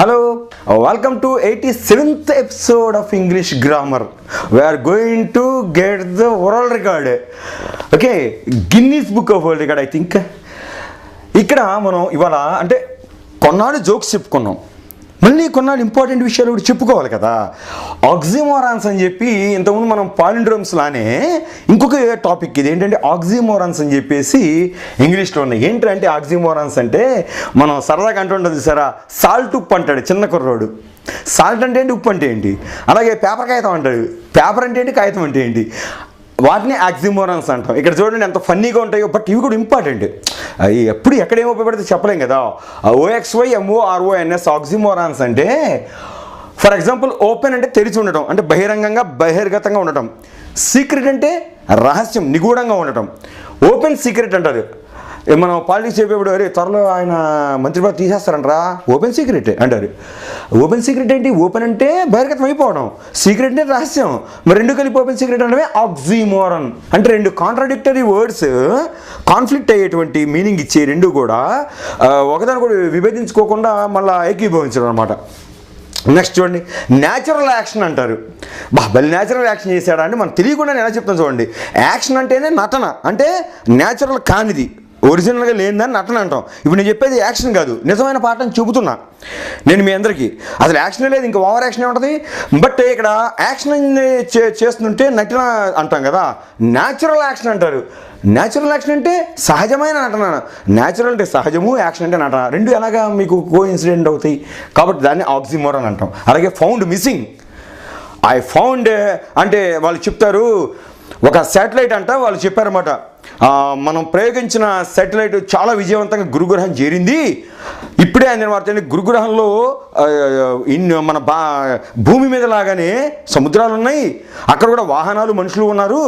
Hello, welcome to 87th episode of English Grammar. We are going to get the world record. Okay, Guinness Book of World Record, I think. ఇక్కడ మనం ఇవాళ అంటే కొన్నాళ్ళు jokes చెప్పుకున్నాం, మళ్ళీ కొన్నాళ్ళు important విషయాలు కూడా చెప్పుకోవాలి కదా. ఆక్సిమోరాన్స్ అని చెప్పి ఇంతకుముందు మనం పాలిండ్రోమ్స్ లానే ఇంకొక టాపిక్ ఇది ఏంటంటే ఆక్సిమోరాన్స్ అని చెప్పేసి ఇంగ్లీష్లో ఉన్నాయి. ఏంటంటే ఆక్సిమోరాన్స్ అంటే మనం సరదాగా అంటుంటుంది సరే, సాల్ట్ ఉప్పు అంటాడు చిన్న కుర్రోడు. సాల్ట్ అంటే ఏంటి, ఉప్పు అంటే ఏంటి. అలాగే పేపర్ కాగితం అంటాడు, పేపర్ అంటే ఏంటి, కాగితం అంటే ఏంటి. వాటిని ఆక్సిమోరాన్స్ అంటాం. ఇక్కడ చూడండి ఎంత ఫన్నీగా ఉంటాయో, బట్ ఇవి కూడా ఇంపార్టెంట్. అవి ఎప్పుడు ఎక్కడేమో ఉపయోగపడితే చెప్పలేం కదా. OXYMORONS ఆక్సిమోరాన్స్ అంటే ఫర్ ఎగ్జాంపుల్ ఓపెన్ అంటే తెరిచి ఉండటం, అంటే బహిరంగంగా బహిర్గతంగా ఉండటం. సీక్రెట్ అంటే రహస్యం, నిగూఢంగా ఉండటం. ఓపెన్ సీక్రెట్ అంటారు. మనం పాలిటిక్స్ చెప్పేప్పుడు అరే త్వరలో ఆయన మంత్రి పదవి తీసేస్తారంటారా, ఓపెన్ సీక్రెట్ అంటారు. ఓపెన్ సీక్రెట్ ఏంటి, ఓపెన్ అంటే బహిర్గతం అయిపోవడం, సీక్రెట్ అంటే రహస్యం. మరి రెండు కలిపి ఓపెన్ సీక్రెట్ అంటే ఆక్సిమోరన్. అంటే రెండు కాంట్రాడిక్టరీ వర్డ్స్ కాన్ఫ్లిక్ట్ అయ్యేటువంటి మీనింగ్ ఇచ్చే రెండు కూడా ఒకదాని కూడా విభేదించుకోకుండా మళ్ళీ ఏకీభవించడం అనమాట. నెక్స్ట్ చూడండి, న్యాచురల్ యాక్షన్ అంటారు. బలి న్యాచురల్ యాక్షన్ చేశాడా అంటే మనం తెలియకుండా ఎలా చెప్తాను చూడండి. యాక్షన్ అంటేనే నటన, అంటే న్యాచురల్ కానిది, ఒరిజినల్గా లేనిదని నటన అంటాం. ఇప్పుడు నేను చెప్పేది యాక్షన్ కాదు, నిజమైన పాఠం చెబుతున్నా నేను మీ అందరికీ. అసలు యాక్షన్ లేదు, ఇంకా ఓవర్ యాక్షన్ ఉంటుంది. బట్ ఇక్కడ యాక్షన్ చేస్తుంటే నటన అంటాం కదా, న్యాచురల్ యాక్షన్ అంటారు. న్యాచురల్ యాక్షన్ అంటే సహజమైన నటన. న్యాచురల్ అంటే సహజము, యాక్షన్ అంటే నటన, రెండు ఎలాగా మీకు కోఇన్సిడెంట్ అవుతాయి. కాబట్టి దాన్ని ఆక్సిమోరాన్ అంటాం. అలాగే ఫౌండ్ మిస్సింగ్, ఐ ఫౌండ్ అంటే వాళ్ళు చెప్తారు ఒక శాటిలైట్ అంట, వాళ్ళు చెప్పారన్నమాట మనం ప్రయోగించిన శాటిలైట్ చాలా విజయవంతంగా గురుగ్రహం చేరింది. ఇప్పుడే ఆయన వార్త, గురుగ్రహంలో మన భూమి మీద లాగానే సముద్రాలు ఉన్నాయి, అక్కడ కూడా వాహనాలు మనుషులు ఉన్నారు,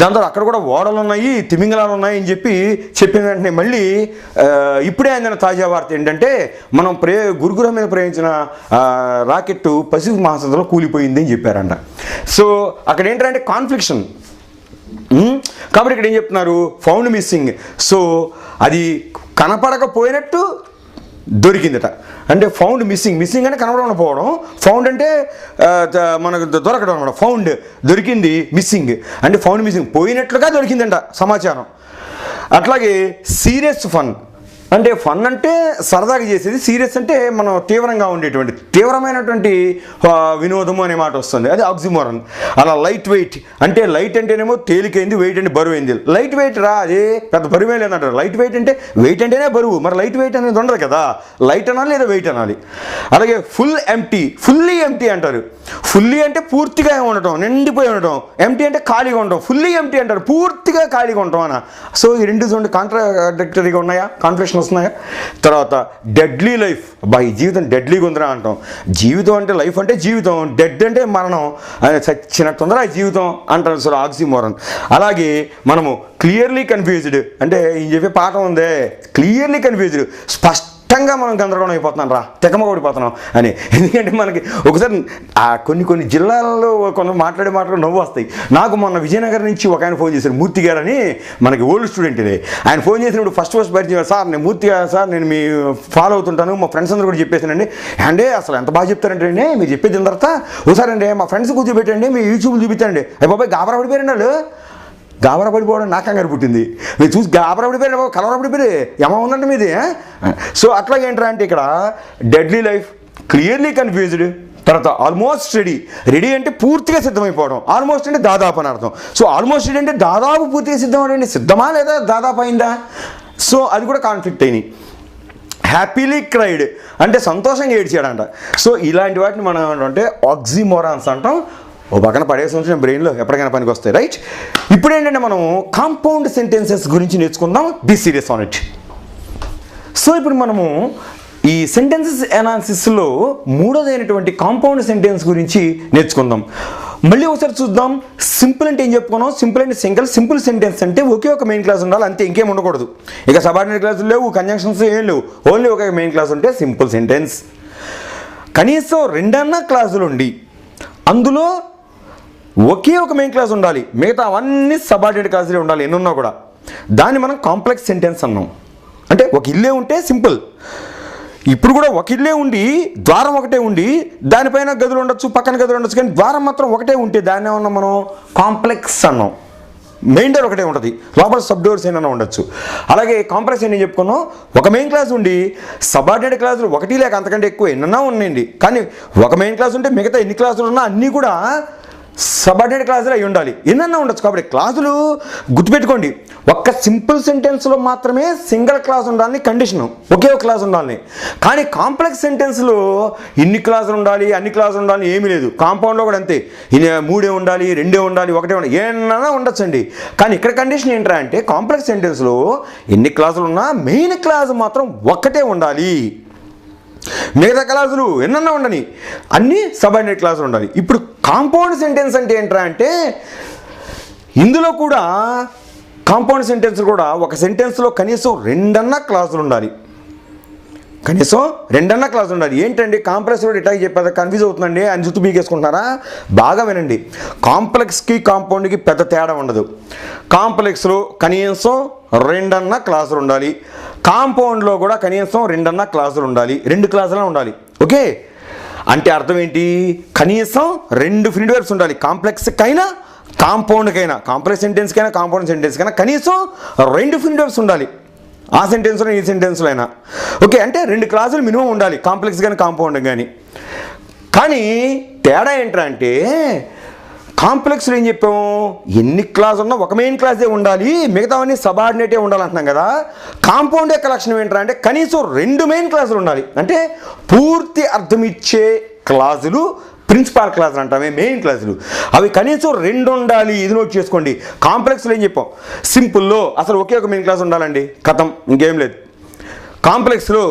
దాంతో అక్కడ కూడా ఓడలు ఉన్నాయి, తిమింగలాలు ఉన్నాయి అని చెప్పిన వెంటనే మళ్ళీ ఇప్పుడే ఆయన తాజా వార్త ఏంటంటే మనం గురుగ్రహం మీద ప్రయోగించిన రాకెట్ పసిఫిక్ మహాసముద్రంలో కూలిపోయింది అని చెప్పారంట. సో అక్కడ ఏంటంటే కాన్ఫ్లిక్షన్. కాబట్టి ఇక్కడ ఏం చెప్తున్నారు, ఫౌండ్ మిస్సింగ్. సో అది కనపడకపోయినట్టు దొరికిందట. అంటే ఫౌండ్ మిస్సింగ్, మిస్సింగ్ అంటే కనపడకుండా పోవడం, ఫౌండ్ అంటే మనకు దొరకడం అనమాట. ఫౌండ్ దొరికింది, మిస్సింగ్ అంటే ఫౌండ్ మిస్సింగ్ పోయినట్లుగా దొరికిందంట సమాచారం. అట్లాగే సీరియస్ ఫన్, అంటే ఫన్ అంటే సరదాగా చేసేది, సీరియస్ అంటే మనం తీవ్రంగా ఉండేటువంటి తీవ్రమైనటువంటి వినోదము అనే మాట వస్తుంది, అది ఆక్సిమోరన్. అలా లైట్ వెయిట్ అంటే లైట్ అంటేనేమో తేలికైంది, వెయిట్ అంటే బరువైంది. లైట్ వెయిట్ రా, అదే పెద్ద బరువే లేదంటారు. లైట్ వెయిట్ అంటే వెయిట్ అంటేనే బరువు, మరి లైట్ వెయిట్ అనేది ఉండదు కదా, లైట్ అనాలి లేదా వెయిట్ అనాలి. అలాగే ఫుల్ ఎంప్టీ, ఫుల్లీ ఎంప్టీ అంటారు. ఫుల్లీ అంటే పూర్తిగా ఉండటం, నిండిపోయి ఉండటం. ఎంప్టీ అంటే ఖాళీగా ఉండటం. ఫుల్లీ ఎంప్టీ అంటారు, పూర్తిగా ఖాళీగా ఉండటం అన్న. సో ఈ రెండు చూడండి కాంట్రాడిక్టరీగా ఉన్నాయా, కాన్ఫ్లిక్షన్ వస్తున్నాయా. తర్వాత డెడ్లీ లైఫ్, ఈ జీవితం డెడ్లీగా ఉందిరా అంటాం. జీవితం అంటే లైఫ్ అంటే జీవితం, డెడ్ అంటే మరణం, చచ్చినట్టుందరా జీవితం అంటారు. సో ఆక్సిమోరన్. అలాగే మనము క్లియర్లీ కన్ఫ్యూజ్డ్, అంటే ఈ చెప్పే పాఠం ఉందే క్లియర్లీ కన్ఫ్యూజ్డ్, స్పష్టంగా మనం గందరగోళం అయిపోతున్నాం రా, తెగమగొడిపోతున్నాం అని. ఎందుకంటే మనకి ఒకసారి కొన్ని జిల్లాల్లో మాట్లాడే మాటలు నవ్వు వస్తాయి. నాకు మొన్న విజయనగరం నుంచి ఒక ఆయన ఫోన్ చేశారు, మూర్తి గారు అని, మనకి ఓల్డ్ స్టూడెంట్ ఇది. ఆయన ఫోన్ చేసినప్పుడు ఫస్ట్ పరిచయం, సార్ నేను మూర్తి గారు సార్, నేను మీ ఫాలో అవుతుంటాను, మా ఫ్రెండ్స్ అందరూ కూడా చెప్పేసానండి. అంటే అసలు ఎంత బాగా చెప్తారంటే మీరు చెప్పేది తర్వాత ఒకసారి అండి మా ఫ్రెండ్స్ కూర్చోబెట్టండి, మీ యూట్యూబ్లో చూపించండి. బాబాయ్ గాబరా పడిపోయారండి వాళ్ళు. గాబరా పడిపోవడం నాకు కంగారు పుట్టింది. మీరు చూసి గాబరా పడిపోయారు, కలవరా పడిపోయారు, ఏమో ఉందంటే మీది. సో అట్లాగే ఏంటంటే అంటే ఇక్కడ డెడ్లీ లైఫ్, క్లియర్లీ కన్ఫ్యూజ్డ్, తర్వాత ఆల్మోస్ట్ రెడీ. రెడీ అంటే పూర్తిగా సిద్ధమైపోవడం, ఆల్మోస్ట్ అంటే దాదాపు అని అర్థం. సో ఆల్మోస్ట్ రెడీ అంటే దాదాపు పూర్తిగా సిద్ధం అవ్వండి, సిద్ధమా లేదా దాదాపు అయిందా. సో అది కూడా కాన్ఫ్లిక్ట్ అయినాయి. హ్యాపీలీ క్రైడ్ అంటే సంతోషంగా ఏడ్చాడంట. సో ఇలాంటి వాటిని మనం ఏమంటే ఆక్సిమోరాన్స్ అంటాం. ఓ పక్కన పడేసి ఉంచిన బ్రెయిన్లో ఎప్పటికైనా పనికి వస్తాయి, రైట్. ఇప్పుడు ఏంటంటే మనం కాంపౌండ్ సెంటెన్సెస్ గురించి నేర్చుకుందాం, be serious on it. So ఇప్పుడు మనము ఈ సెంటెన్సెస్ అనాలిసిస్లో మూడోదైనటువంటి కాంపౌండ్ సెంటెన్స్ గురించి నేర్చుకుందాం. మళ్ళీ ఒకసారి చూద్దాం. సింపుల్ అంటే ఏం చెప్పుకున్నాం, సింపుల్ అంటే సింపుల్ సెంటెన్స్ అంటే ఒకే ఒక మెయిన్ క్లాస్ ఉండాలి, అంతే, ఇంకేం ఉండకూడదు. ఇక సబార్డినేట్ క్లాసులు లేవు, కంజంక్షన్స్ ఏం లేవు, ఓన్లీ ఒక మెయిన్ క్లాస్ ఉంటే సింపుల్ సెంటెన్స్. కనీసం రెండన్నా క్లాసులు ఉండి అందులో ఒకే ఒక మెయిన్ క్లాస్ ఉండాలి, మిగతా అవన్నీ సబార్డినేట్ క్లాసులే ఉండాలి, ఎన్నున్నా కూడా. దాన్ని మనం కాంప్లెక్స్ సెంటెన్స్ అన్నాం. అంటే ఒక ఇల్లే ఉంటే సింపుల్, ఇప్పుడు కూడా ఒక ఇల్లే ఉండి ద్వారం ఒకటే ఉండి దానిపైన గదులు ఉండొచ్చు, పక్కన గదులు ఉండొచ్చు, కానీ ద్వారం మాత్రం ఒకటే ఉంటే దాన్ని ఏమన్నా మనం కాంప్లెక్స్ అన్నాం. మెయిన్ డోర్ ఒకటే ఉంటుంది, లోపల సబ్ డోర్స్ ఏమైనా ఉండొచ్చు. అలాగే కాంప్లెక్స్ అని చెప్పుకున్నాం, ఒక మెయిన్ క్లాస్ ఉండి సబార్డినేట్ క్లాసులు ఒకటి లేక అంతకంటే ఎక్కువ ఎన్నన్నా ఉన్నాయండి. కానీ ఒక మెయిన్ క్లాస్ ఉంటే మిగతా ఎన్ని క్లాసులు ఉన్నా అన్నీ కూడా సబార్డినేట్ క్లాసులు అయి ఉండాలి, ఎన్నన్నా ఉండొచ్చు. కాబట్టి క్లాసులు గుర్తుపెట్టుకోండి, ఒక్క సింపుల్ సెంటెన్స్లో మాత్రమే సింగిల్ క్లాస్ ఉండాలని కండిషను, ఒకే ఒక క్లాస్ ఉండాలని. కానీ కాంప్లెక్స్ సెంటెన్స్లో ఇన్ని క్లాసులు ఉండాలి, అన్ని క్లాసులు ఉండాలని ఏమీ లేదు. కాంపౌండ్లో కూడా అంతే, మూడే ఉండాలి, రెండే ఉండాలి, ఒకటే ఉండాలి, ఏమన్నా ఉండొచ్చండి. కానీ ఇక్కడ కండిషన్ ఏంట్రా అంటే కాంప్లెక్స్ సెంటెన్స్లో ఎన్ని క్లాసులు ఉన్నా మెయిన్ క్లాస్ మాత్రం ఒక్కటే ఉండాలి, మిగతా క్లాసులు ఎన్నన్నా ఉండని, అన్నీ సబార్డినేట్ క్లాసులు ఉండాలి. ఇప్పుడు కాంపౌండ్ సెంటెన్స్ అంటే ఏంట్రా అంటే ఇందులో కూడా కాంపౌండ్ సెంటెన్స్ కూడా ఒక సెంటెన్స్లో కనీసం రెండన్నా క్లాసులు ఉండాలి, కనీసం రెండన్నా క్లాసులు ఉండాలి. ఏంటండి కాంప్లెక్స్ కూడా ఇట్లా చెప్పేది కన్ఫ్యూజ్ అవుతుందండి అని జుట్టు పీకేసుకుంటున్నారా? బాగా వినండి, కాంప్లెక్స్కి కాంపౌండ్కి పెద్ద తేడా ఉండదు. కాంప్లెక్స్లో కనీసం రెండన్నా క్లాసులు ఉండాలి, కాంపౌండ్లో కూడా కనీసం రెండన్నా క్లాసులు ఉండాలి, 2 క్లాసులు ఉండాలి. ఓకే, అంటే అర్థం ఏంటి? కనీసం 2 ఫ్రీ వర్బ్స్ ఉండాలి, కాంప్లెక్స్కైనా కాంపౌండ్కైనా, కాంప్లెక్స్ సెంటెన్స్కైనా కాంపౌండ్ సెంటెన్స్కైనా కనీసం 2 ఫ్రీ వర్బ్స్ ఉండాలి, ఆ సెంటెన్స్లో ఈ సెంటెన్స్లో అయినా. ఓకే, అంటే 2 క్లాసులు మినిమం ఉండాలి, కాంప్లెక్స్ కానీ కాంపౌండ్ కానీ. కానీ తేడా ఏంట్రా అంటే కాంప్లెక్స్లో ఏం చెప్పాము, ఎన్ని క్లాస్ ఉన్నా ఒక మెయిన్ క్లాసే ఉండాలి, మిగతావన్నీ సబార్డినేటే ఉండాలంటున్నాం కదా. కాంపౌండ్ యొక్క లక్షణం ఏంట్రా అంటే కనీసం 2 మెయిన్ క్లాసులు ఉండాలి, అంటే పూర్తి అర్థం ఇచ్చే క్లాసులు ప్రిన్సిపాల్ క్లాసులు అంటామే, మెయిన్ క్లాసులు అవి కనీసం 2 ఉండాలి. ఇది నోట్ చేసుకోండి. కాంప్లెక్స్లో ఏం చెప్పాం, సింపుల్లో అసలు ఒకే ఒక మెయిన్ క్లాస్ ఉండాలండి, కథం, ఇంకేం లేదు. కాంప్లెక్స్లో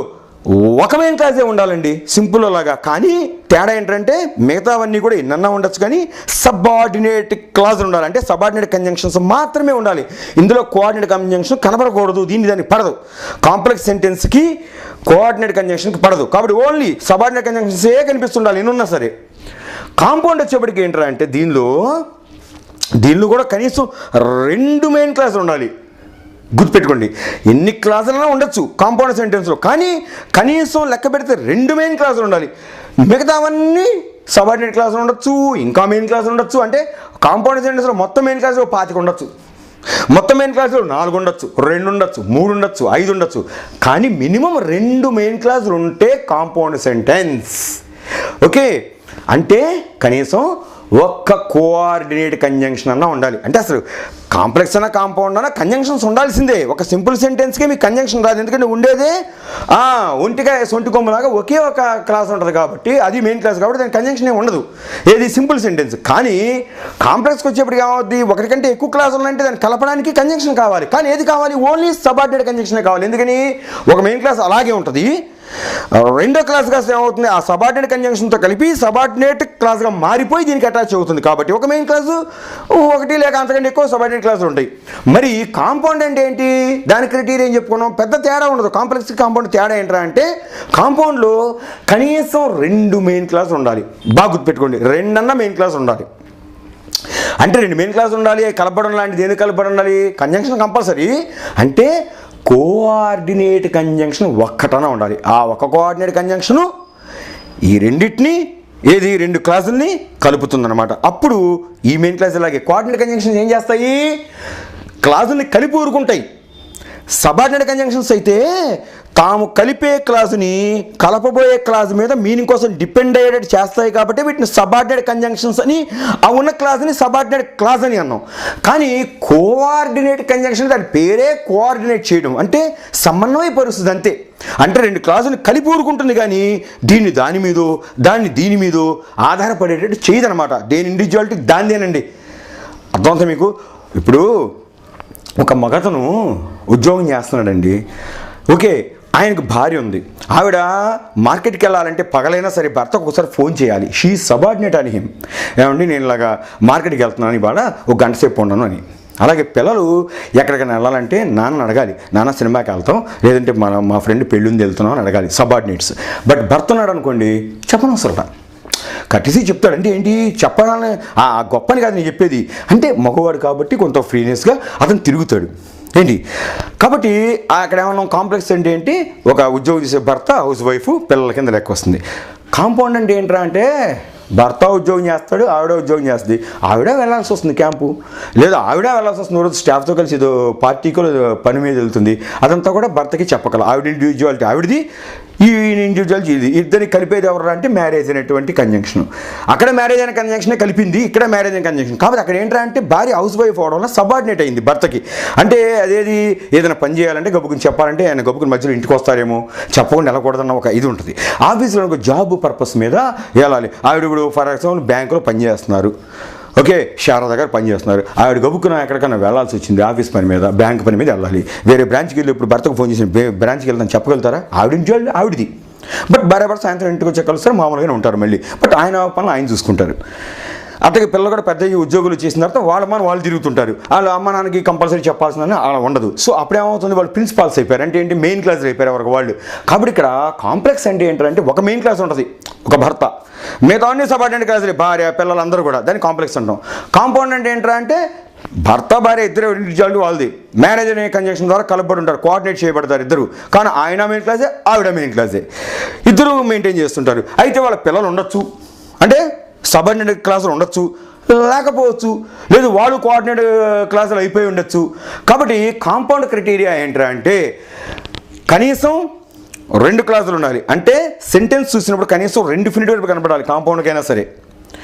ఒక మెయిన్ క్లాసే ఉండాలండి, సింపుల్లో లాగా. కానీ తేడా ఏంటంటే మిగతావన్నీ కూడా ఎన్నన్నా ఉండొచ్చు, కానీ సబార్డినేట్ క్లాసులు ఉండాలి, అంటే సబార్డినేట్ కంజంక్షన్స్ మాత్రమే ఉండాలి. ఇందులో కోఆర్డినేట్ కంజంక్షన్ కనబడకూడదు, దానికి పడదు. కాంప్లెక్స్ సెంటెన్స్కి కోఆర్డినేట్ కంజంక్షన్కి పడదు, కాబట్టి ఓన్లీ సబార్డినేట్ కంజంక్షన్స్ ఏ కనిపిస్తుండాలి ఎన్నున్నా సరే. కాంపౌండ్ వచ్చేప్పటికి ఏంటంటే అంటే దీనిలో కూడా కనీసం 2 మెయిన్ క్లాసులు ఉండాలి. గుర్తుపెట్టుకోండి, ఎన్ని క్లాసులైనా ఉండొచ్చు కాంపౌండ్ సెంటెన్స్లో, కానీ కనీసం లెక్క పెడితే 2 మెయిన్ క్లాసులు ఉండాలి, మిగతావన్నీ సబార్డినేట్ క్లాసులు ఉండొచ్చు, ఇంకా మెయిన్ క్లాసులు ఉండొచ్చు. అంటే కాంపౌండ్ సెంటెన్స్లో మొత్తం మెయిన్ క్లాసులు 25 ఉండొచ్చు, మొత్తం మెయిన్ క్లాసులు 4 ఉండొచ్చు, 2 ఉండొచ్చు, 3 ఉండొచ్చు, 5 ఉండొచ్చు. కానీ మినిమం 2 మెయిన్ క్లాసులు ఉంటే కాంపౌండ్ సెంటెన్స్. ఓకే, అంటే కనీసం ఒక్క కోఆర్డినేట్ కంజంక్షన్ అన్నా ఉండాలి. అంటే అసలు కాంప్లెక్స్ అన్నా కాంపౌండ్ అన్నా కంజంక్షన్స్ ఉండాల్సిందే. ఒక సింపుల్ సెంటెన్స్కి మీకు కంజంక్షన్ రాదు, ఎందుకంటే ఉండేదే ఒంటిగా సొంటి కొమ్మలాగా ఒకే ఒక క్లాస్ ఉంటుంది కాబట్టి, అది మెయిన్ క్లాస్ కాబట్టి దానికి కంజంక్షన్ ఏమి ఉండదు, ఏది సింపుల్ సెంటెన్స్. కానీ కాంప్లెక్స్కి వచ్చేప్పటికి ఏమవుద్ది, ఒకటికంటే ఎక్కువ క్లాసులు అంటే దాన్ని కలపడానికి కంజంక్షన్ కావాలి. కానీ ఏది కావాలి, ఓన్లీ సబార్డినేట్ కంజంక్షనే కావాలి. ఎందుకని ఒక మెయిన్ క్లాస్ అలాగే ఉంటుంది, రెండో క్లాస్ కాస్త ఏమవుతుంది, ఆ సబార్డినేట్ కంజంక్షన్తో కలిపి సబార్డినేట్ క్లాస్గా మారిపోయి దీనికి అటాచ్ అవుతుంది. కాబట్టి ఒక మెయిన్ క్లాసు ఒకటి లేక అంతకంటే ఎక్కువ సబార్డినేట్ క్లాసులు ఉంటాయి. మరి కాంపౌండ్ అంటే ఏంటి, దాని క్రైటీరియా ఏం చెప్పుకున్నాం, పెద్ద తేడా ఉండదు. కాంప్లెక్స్ కాంపౌండ్ తేడా ఏంట్రా అంటే కాంపౌండ్లో కనీసం 2 మెయిన్ క్లాసులు ఉండాలి. బాగా గుర్తుపెట్టుకోండి, 2 అన్న మెయిన్ క్లాస్ ఉండాలి. అంటే 2 మెయిన్ క్లాస్ ఉండాలి, కలపడం లాంటిది ఎందుకు కలపడం ఉండాలి, కంజంక్షన్ కంపల్సరీ. అంటే కోఆర్డినేట్ కంజంక్షన్ ఒక్కటన ఉండాలి. ఆ ఒక కోఆర్డినేట్ కంజంక్షను ఈ రెండింటిని ఏది 2 క్లాసుల్ని కలుపుతుందన్నమాట. అప్పుడు ఈ మెయిన్ క్లాస్ ఇలాగే కోఆర్డినేట్ కంజంక్షన్స్ ఏం చేస్తాయి, క్లాసుల్ని కలిపి ఊరుకుంటాయి. సబార్డినేట్ కంజంక్షన్స్ అయితే తాము కలిపే క్లాసుని కలపబోయే క్లాసు మీద మీనింగ్ కోసం డిపెండ్ అయ్యేటట్టు చేస్తాయి. కాబట్టి వీటిని సబార్డినేట్ కంజంక్షన్స్ అని, ఆ ఉన్న క్లాసుని సబార్డినేట్ క్లాస్ అని అన్నాం. కానీ కోఆర్డినేట్ కంజంక్షన్ దాని పేరే కోఆర్డినేట్ చేయడం, అంటే సమన్వయపరుస్తుంది అంతే. అంటే 2 క్లాసులు కలిపి ఊరుకుంటుంది, కానీ దీన్ని దాని మీదో దాన్ని దీని మీదో ఆధారపడేటట్టు చేయదనమాట. దేని ఇండివిజువాలిటీ దానిదేనండి. అర్థమవుతుంది మీకు? ఇప్పుడు ఒక మగతను ఉద్యోగం చేస్తున్నాడండి. ఓకే, ఆయనకు భార్య ఉంది. ఆవిడ మార్కెట్కి వెళ్ళాలంటే పగలైనా సరే భర్తకు ఒకసారి ఫోన్ చేయాలి. షీ సబార్డినేట్ అని హిమ్, ఏమండి నేను ఇలాగా మార్కెట్కి వెళ్తున్నాను ఇవాళ, ఒక గంట సేపు ఉండను అని. అలాగే పిల్లలు ఎక్కడికైనా వెళ్ళాలంటే నాన్న అడగాలి, నాన్న సినిమాకి వెళ్తాం, లేదంటే మా ఫ్రెండ్ పెళ్ళి ఉంది వెళ్తున్నాం అని అడగాలి, సబార్డినేట్స్. బట్ భర్త ఉన్నాడు అనుకోండి, చెప్పనవసరం, కట్టేసి చెప్తాడు. అంటే ఏంటి చెప్పాలని, ఆ గొప్పని కాదు నేను చెప్పేది, అంటే మగవాడు కాబట్టి కొంత ఫ్రీనెస్గా అతను తిరుగుతాడు. ఏంటి కాబట్టి అక్కడ ఏమన్నా కాంప్లెక్స్ అంటే ఏంటి, ఒక ఉద్యోగం చేసే భర్త, హౌస్ వైఫ్, పిల్లల కింద లెక్క వస్తుంది. కాంపౌండ్ అంటే ఏంట్రా అంటే భర్త ఉద్యోగం చేస్తాడు, ఆవిడ ఉద్యోగం చేస్తుంది, ఆవిడ వెళ్ళాల్సి వస్తుంది క్యాంపు, లేదా ఆవిడ వెళ్ళాల్సి వస్తుంది రోజు స్టాఫ్తో కలిసి ఏదో పార్టీకో పని మీద వెళ్తుంది. అదంతా కూడా భర్తకి చెప్పగల. ఆవిడ ఇండివిజువాలిటీ ఆవిడది, ఈ ఇండివిజువాలిటీ ఇది, ఇద్దరిని కలిపేది ఎవరు అంటే మ్యారేజ్ అనేటువంటి కంజంక్షన్. అక్కడ మ్యారేజ్ అనే కంజంక్షనే కలిపింది, ఇక్కడ మ్యారేజ్ అనే కంజంక్షన్. కాబట్టి అక్కడ ఏంటంటే అంటే భార్య హౌస్ వైఫ్ అవడం వల్ల సబార్డినేట్ అయింది భర్తకి. అంటే అదేది ఏదైనా పని చేయాలంటే గబుకుని చెప్పాలంటే ఆయన గబుకుని మధ్యలో ఇంటికి వస్తారేమో, చెప్పకుండా వెళ్ళకూడదన్న ఒక ఇది ఉంటుంది. ఆఫీస్లో ఒక జాబ్ పర్పస్ మీద వెళ్ళాలి. ఆవిడ ఇప్పుడు ఫర్ ఎగ్జాంపుల్ బ్యాంకులో పనిచేస్తున్నారు, ఓకే, శారద గారు పనిచేస్తున్నారు, ఆవిడ గబుక్కున ఎక్కడికైనా వెళ్ళాల్సి వచ్చింది ఆఫీస్ పని మీద, బ్యాంక్ పని మీద వెళ్ళాలి. వేరే బ్రాంచ్కి వెళ్ళి ఇప్పుడు భర్తకు ఫోన్ చేసి బ్రాంచ్కి వెళ్తాను చెప్పగలుగుతారా? ఆవిడది. బట్ భార్య భర్త సాయంత్రం ఇంటికి వచ్చి కలుస్తారు, మామూలుగానే ఉంటారు మళ్ళీ. బట్ ఆయన పనులు ఆయన చూసుకుంటారు. అట్లాగే పిల్లలు కూడా పెద్ద ఉద్యోగులు చేసిన తర్వాత వాళ్ళు తిరుగుతుంటారు. వాళ్ళు అమ్మ నాన్నకి కంపల్సరీ చెప్పాల్సిందని అలా ఉండదు. సో అప్పుడేమవుతుంది, వాళ్ళు ప్రిన్సిపాల్స్ అయిపోయారు. అంటే ఏంటి, మెయిన్ క్లాస్ అయిపోయారు ఎవరికి వాళ్ళు. కాబట్టి ఇక్కడ కాంప్లెక్స్ అంటే ఏంటంటే ఒక మెయిన్ క్లాస్ ఉంటుంది, ఒక భర్త, మిగతా అన్ని సబార్డినేట్ క్లాసులే, భార్య పిల్లలు అందరూ కూడా, దాన్ని కాంప్లెక్స్ అంటాం. కాంపౌండ్ అంటే ఏంటంటే అంటే భర్త భార్య ఇద్దరు ఇండివిజువాలిటీ వాళ్ళది, మ్యారేజ్ అనే కంజంక్షన్ ద్వారా కలపబడి ఉంటారు, కోఆర్డినేట్ చేయబడతారు ఇద్దరు. కానీ ఆయన మెయిన్ క్లాసే, ఆవిడ మెయిన్ క్లాసే, ఇద్దరు మెయింటైన్ చేస్తుంటారు. అయితే వాళ్ళ పిల్లలు ఉండొచ్చు, అంటే సబార్డినేట్ క్లాసులు ఉండొచ్చు, లేకపోవచ్చు, లేదు వాళ్ళు కోఆర్డినేట్ క్లాసులు అయిపోయి ఉండొచ్చు. కాబట్టి కాంపౌండ్ క్రైటీరియా ఏంటంటే అంటే కనీసం 2 క్లాసులు ఉండాలి. అంటే సెంటెన్స్ చూసినప్పుడు కనీసం 2 ఫినిటివ్ కనపడాలి కాంపౌండ్కైనా సరే.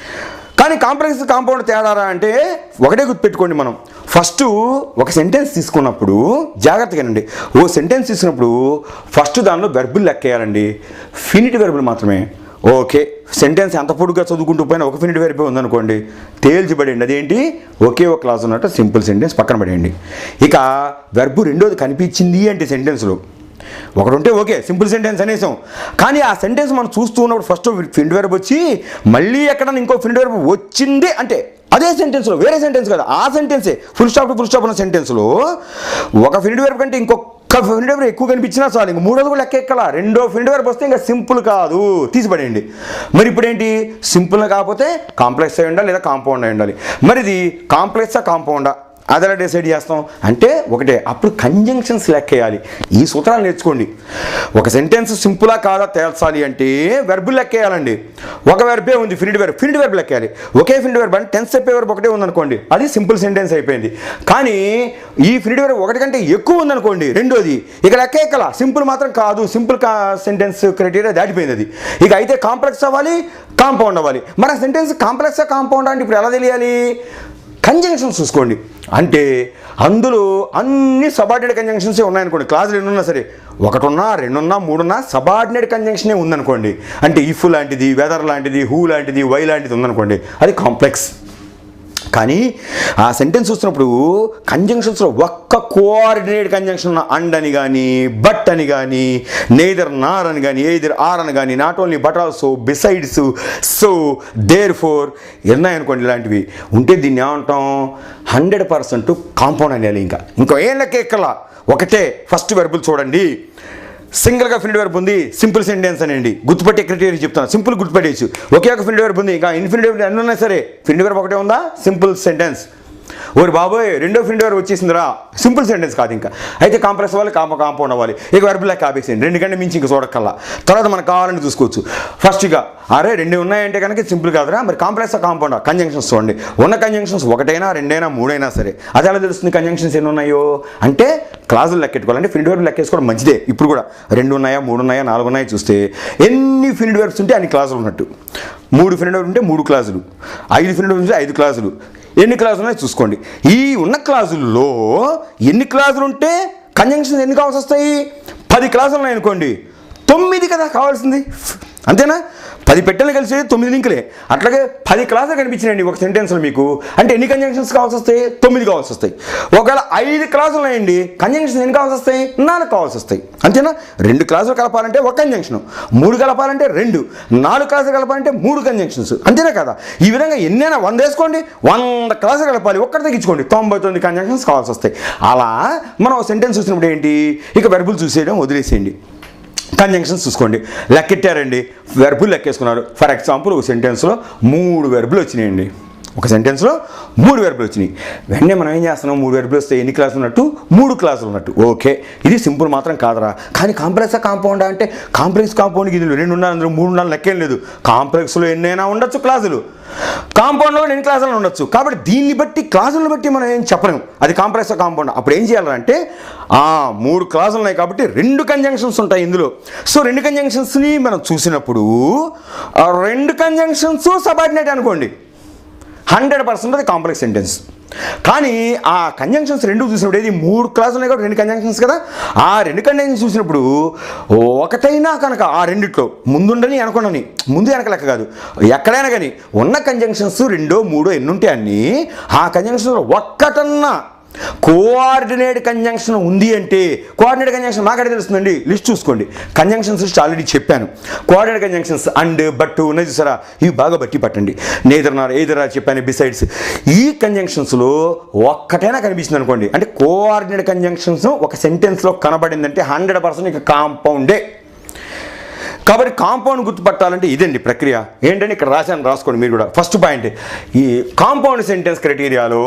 కానీ కాంప్లెక్స్ కాంపౌండ్ తేడారా అంటే ఒకటే గుర్తుపెట్టుకోండి, మనం ఫస్ట్ ఒక సెంటెన్స్ తీసుకున్నప్పుడు జాగ్రత్తగానండి, ఓ సెంటెన్స్ తీసుకున్నప్పుడు ఫస్ట్ దానిలో వెర్బులు లెక్కేయాలండి, ఫినిటివ్ వెర్బులు మాత్రమే. ఓకే, సెంటెన్స్ ఎంత పొడుగ్గా చదువుకుంటూ పోయినా ఒక ఫినిటివ్ వెర్బ్ ఉందనుకోండి, తేల్చిపడేయండి, అదేంటి ఒకే ఒక క్లాస్ ఉన్నట్టు సింపుల్ సెంటెన్స్ పక్కన పడేయండి. ఇక వెర్బు రెండోది కనిపించింది అంటే సెంటెన్స్లో ఒకటి ఉంటే ఓకే, సింపుల్ సెంటెన్స్ అనేసాం. కానీ ఆ సెంటెన్స్ మనం చూస్తూ ఉన్నప్పుడు ఫస్ట్ ఫినిటివ్ వెర్బ్ వచ్చి మళ్ళీ ఎక్కడన్నా ఇంకో ఫినిటివ్ వెర్బ్ వచ్చింది అంటే అదే సెంటెన్స్లో, వేరే సెంటెన్స్ కదా, ఆ సెంటెన్సే full stop to full stop ఉన్న సెంటెన్స్లో ఒక ఫినిటివ్ వెర్బ్ కంటే ఇంకొక ఫినిటివ్ వెర్బ్ ఎక్కువ కనిపించినా చాలు, ఇంక మూడోది కూడా లెక్క ఎక్కలా, రెండో ఫినిటివ్ వెర్బ్ వస్తే ఇంకా సింపుల్ కాదు, తీసిపడేయండి. మరి ఇప్పుడు ఏంటి, సింపుల్ కాకపోతే కాంప్లెక్స్ అయి ఉండాలి, లేదా కాంపౌండ్ అయి ఉండాలి. మరి ఇది కాంప్లెక్సా కాంపౌండా అది ఎలా డిసైడ్ చేస్తాం అంటే ఒకటే, అప్పుడు కంజంక్షన్స్ లెక్కేయాలి. ఈ సూత్రాలు నేర్చుకోండి. ఒక సెంటెన్స్ సింపులా కాదా తేల్చాలి అంటే వెర్బులు లెక్కేయాలండి. ఒక వెర్బే ఉంది ఫినిటివ్ వెర్బ్ లెక్కేయాలి. ఒకే ఫినిటివ్ వెర్బ్ అంటే టెన్స్ చెప్పే వెర్బ్ ఒకటే ఉందనుకోండి, అది సింపుల్ సెంటెన్స్ అయిపోయింది. కానీ ఈ ఫినిటివ్ వెర్బ్ ఒకటి కంటే ఎక్కువ ఉందనుకోండి, రెండోది ఇక లెక్క ఎక్కల, సింపుల్ మాత్రం కాదు, సింపుల్ సెంటెన్స్ క్రైటీరియా దాటిపోయింది అది. ఇక అయితే కాంప్లెక్స్ అవ్వాలి, కాంపౌండ్ అవ్వాలి. మరి ఆ సెంటెన్స్ కాంప్లెక్సా కాంపౌండ్ అంటే ఇప్పుడు ఎలా తెలియాలి, కంజంక్షన్స్ చూసుకోండి. అంటే అందులో అన్ని సబార్డినేట్ కంజంక్షన్సే ఉన్నాయనుకోండి, క్లాసులు ఎన్నున్నా సరే, 1 ఉన్నా 2 ఉన్నా 3 ఉన్నా సబార్డినేట్ కంజంక్షనే ఉందనుకోండి, అంటే ఇఫ్ లాంటిది, వెదర్ లాంటిది, హూ లాంటిది, వై లాంటిది ఉందనుకోండి, అది కాంప్లెక్స్. కానీ ఆ సెంటెన్స్ చూసినప్పుడు కంజంక్షన్స్లో ఒక్క కోఆర్డినేట్ కంజంక్షన్ ఉన్న అండ్ అని కానీ, బట్ అని కానీ, నెయిదర్ నార్ అని కానీ, ఎయిదర్ ఆర్ అని కానీ, not only but also, besides, so, therefore ఉన్నాయనుకోండి, ఇలాంటివి ఉంటే దీన్ని ఏమంటాం, 100% కాంపౌండ్ అనేయాలి. ఇంకా ఏం లెక్క ఎక్కలా, ఒకటే ఫస్ట్ వెర్బులు చూడండి, సింగిల్గా ఫినిటివ్ వెర్బ్ ఉంది, సింపుల్ సెంటెన్స్ అనేయండి, గుర్తుపట్టే క్రైటీరియా చెప్తాను, సింపుల్ గుర్తుపట్టేయచ్చు. ఒకే ఒక ఫినిటివ్ వెర్బ్ ఉంది, ఇంకా ఇన్ఫినిటివ్ వెర్బ్ అన్నీ ఉన్నాయి సరే, ఫినిటివ్ వెర్బ్ ఒకటే ఉందా, సింపుల్ సెంటెన్స్. ఓరి బాబోయ్ రెండో ఫినిటివ్ వెర్బ్ వచ్చేసిందిరా, సింపుల్ సెంటెన్స్ కాదు ఇంకా, అయితే కాంప్లెక్స్ అవ్వాలి, కాంపౌండ్ అవ్వాలి. ఇక వెర్బ్ లెక్క ఆపేసేయండి, 2 కంటే మించి ఇంక చూడక్కల్లా, తర్వాత మనకు కావాలని చూసుకోవచ్చు. ఫస్ట్ ఇక అరే 2 ఉన్నాయంటే కనుక సింపుల్ కాదురా, మరి కాంప్లెక్సా కాంపౌండా, కంజంక్షన్స్ చూడండి. ఉన్న కంజంక్షన్స్ 1 అయినా 2 అయినా 3 అయినా సరే, అది ఎలా తెలుస్తుంది కంజంక్షన్స్ ఎన్ని ఉన్నాయో అంటే క్లాజులు లెక్కెట్టుకోవాలి. అంటే ఫినిటివ్ వెర్బ్ లెక్కేసుకోవడం మంచిదే. ఇప్పుడు కూడా 2 ఉన్నాయా 3 ఉన్నాయా 4 ఉన్నాయా చూస్తే ఎన్ని ఫినిటివ్ వెర్బ్స్ ఉంటే అన్ని క్లాజులు ఉన్నట్టు, 3 ఫినిటివ్ వెర్బ్ ఉంటే 3 క్లాజులు, 5 ఫినిటివ్ వెర్బ్స్ ఉంటే 5 క్లాజులు, ఎన్ని క్లాజులు ఉన్నాయో చూసుకోండి. ఈ ఉన్న క్లాజుల్లో ఎన్ని క్లాజులు ఉంటే కంజంక్షన్స్ ఎన్ని కావాల్సి వస్తాయి, 10 క్లాజులు ఉన్నాయి అనుకోండి, 9 కదా కావాల్సింది, అంతేనా? 10 పెట్టెలు కలిసి 9 లింకులే. అట్లాగే 10 క్లాసులు కనిపించినాయండి ఒక సెంటెన్స్లో మీకు, అంటే ఎన్ని కంజంక్షన్స్ కావాల్సి వస్తాయి, 9 కావాల్సి వస్తాయి. ఒకవేళ 5 క్లాసులు ఉన్నాయండి, కంజంక్షన్స్ ఎన్ని కావాల్సి వస్తాయి, 4 కావాల్సి వస్తాయి, అంతేనా? 2 క్లాసులు కలపాలంటే 1 కంజంక్షన్, 3 కలపాలంటే 2, 4 క్లాసులు కలపాలంటే 3 కంజంక్షన్స్, అంతేనా కదా? ఈ విధంగా ఎన్నైనా 100 వేసుకోండి, 100 క్లాసులు కలపాలి, ఒక్కటి తగ్గించుకోండి, 99 కంజంక్షన్స్ కావాల్సి వస్తాయి. అలా మనం సెంటెన్స్ చూసినప్పుడు ఏంటి, ఇక వెర్బులు చూసేయడం వదిలేసేయండి, కంజంక్షన్స్ చూసుకోండి. లెక్కెట్టారండి, వెర్బులు లెక్కేసుకున్నారు. ఫర్ ఎగ్జాంపుల్ ఒక సెంటెన్స్లో 3 వెర్బులు వచ్చినాయండి, ఒక సెంటెన్స్లో 3 వెర్బులు వచ్చినాయి. వెంటనే మనం ఏం చేస్తున్నాం, 3 వెర్బులు వస్తే ఎన్ని క్లాసులు ఉన్నట్టు? 3 క్లాసులు ఉన్నట్టు. ఓకే, ఇది సింపుల్ మాత్రం కాదరా. కానీ కాంప్లెక్సా కాంపౌండా అంటే కాంప్లెక్స్ కాంపౌండ్కి ఇది 2 ఉండాలి, అందులో 3 ఉండాలి, లెక్కేం లేదు. కాంప్లెక్స్లో ఎన్నైనా ఉండొచ్చు క్లాసులు, కాంపౌండ్లో ఎన్ని క్లాసులు ఉండొచ్చు. కాబట్టి దీన్ని బట్టి క్లాసులను బట్టి మనం ఏం చెప్పలేము అది కాంప్లెక్స్ కాంపౌండ్. అప్పుడు ఏం చేయాలంటే 3 క్లాసులు ఉన్నాయి కాబట్టి 2 కంజంక్షన్స్ ఉంటాయి ఇందులో. సో 2 కంజంక్షన్స్ని మనం చూసినప్పుడు 2 కంజంక్షన్స్ సబార్డినేట్ అనుకోండి, 100% అది కాంప్లెక్స్ సెంటెన్స్. కానీ ఆ కంజంక్షన్స్ 2 చూసినప్పుడు ఏది 3 క్లాసులు ఉన్నాయి కాబట్టి 2 కంజంక్షన్స్ కదా. ఆ 2 కంజంక్షన్స్ చూసినప్పుడు ఒకటైనా కనుక ఆ రెండిట్లో ముందుండని అనుకోండి, ముందు వెనక లెక్క కాదు, ఎక్కడైనా కానీ ఉన్న కంజంక్షన్స్ 2, 3 ఎన్ని ఉంటే అన్నీ ఆ కంజంక్షన్స్లో ఒక్కటన్నా కోఆర్డినేట్ కంజంక్షన్ ఉంది అంటే, కోఆర్డినేట్ కంజంక్షన్ మాకడే తెలుస్తుందండి, లిస్ట్ చూసుకోండి. కంజంక్షన్స్ లిస్ట్ ఆల్రెడీ చెప్పాను. కోఆర్డినేట్ కంజంక్షన్స్ అండ్ బట్ ఉన్నది చూసారా, ఇవి బాగా బట్టి పట్టండి. నేదర్ నార్ ఎయిదర్ ఆర్ చెప్పాను, బిసైడ్స్. ఈ కంజంక్షన్స్లో ఒక్కటైనా కనిపిస్తుంది అనుకోండి, అంటే కోఆర్డినేట్ కంజంక్షన్స్ ఒక సెంటెన్స్లో కనబడిందంటే 100% ఇక కాంపౌండే. కాబట్టి కాంపౌండ్ గుర్తుపట్టాలంటే ఇదండి ప్రక్రియ. ఏంటంటే ఇక్కడ రాసుకోండి మీరు కూడా. ఫస్ట్ పాయింట్, ఈ కాంపౌండ్ సెంటెన్స్ క్రైటీరియాలో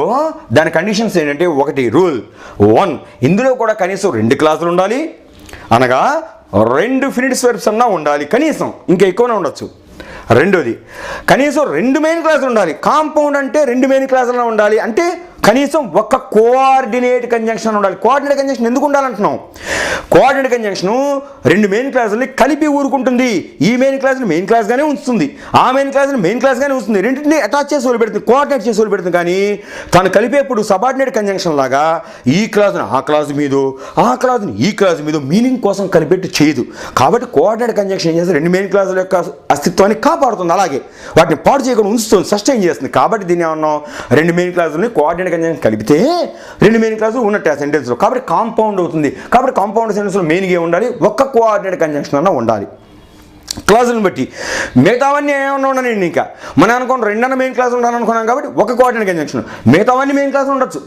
దాని కండిషన్స్ ఏంటంటే, 1 రూల్ 1, ఇందులో కూడా కనీసం 2 క్లాసులు ఉండాలి, అనగా 2 ఫినిట్స్ వెర్బ్స్ అన్నా ఉండాలి కనీసం, ఇంకా ఎక్కువనే ఉండొచ్చు. రెండోది, కనీసం 2 మెయిన్ క్లాసులు ఉండాలి. కాంపౌండ్ అంటే 2 మెయిన్ క్లాసులు ఉండాలి, అంటే కనీసం ఒక కోఆర్డినేట్ కంజంక్షన్ ఉండాలి. కోఆర్డినేట్ కంజంక్షన్ ఎందుకు ఉండాలంటున్నాం, కోఆర్డినేట్ కంజంక్షన్ 2 మెయిన్ క్లాసుల్ని కలిపి ఊరుకుంటుంది. ఈ మెయిన్ క్లాస్ని మెయిన్ క్లాస్గానే ఉంచుతుంది, ఆ మెయిన్ క్లాస్ని మెయిన్ క్లాస్గానే ఉంచుతుంది, రెండింటిని అటాచ్ చేసి వదిలిపెడుతుంది, కోఆర్డినేట్ చేసి వదిలిపెడుతుంది. కానీ తను కలిపేప్పుడు సబార్డినేట్ కంజంక్షన్ లాగా ఈ క్లాస్ని ఆ క్లాస్ మీద, ఆ క్లాస్ని ఈ క్లాస్ మీద మీనింగ్ కోసం కలిపెట్టి చేయదు. కాబట్టి కోఆర్డినేట్ కంజంక్షన్ ఏం చేస్తుంది, 2 మెయిన్ క్లాసుల యొక్క అస్తిత్వాన్ని కాపాడుతుంది, అలాగే వాటిని పాడు చేయకుండా ఉంచుతుంది, సస్టైన్ చేస్తుంది. కాబట్టి దీన్ని ఏమన్నాం, 2 మెయిన్ క్లాసులని కోఆర్డినేట్ కంజంక్షన్ కలిపితే 2 మెయిన్ క్లాసులు ఉన్నట్టు ఆ సెంటెన్స్లో. కాబట్టి కాంపౌండ్ అవుతుంది. కాబట్టి కాంపౌండ్ సెంటెన్స్లో మెయిన్గా ఉండాలి, ఒక్క కోఆర్డినేట్ కంజంక్షన్ అన్న ఉండాలి క్లాసులను బట్టి. మిగతావన్నీ ఏమన్నా ఉండనండి. ఇంకా మనం అనుకోండి 2 మెయిన్ క్లాసులు ఉండాలని అనుకున్నాం కాబట్టి ఒక కోఆర్డినేట్ కంజంక్షన్, మిగతావన్నీ మెయిన్ క్లాసులు ఉండొచ్చు.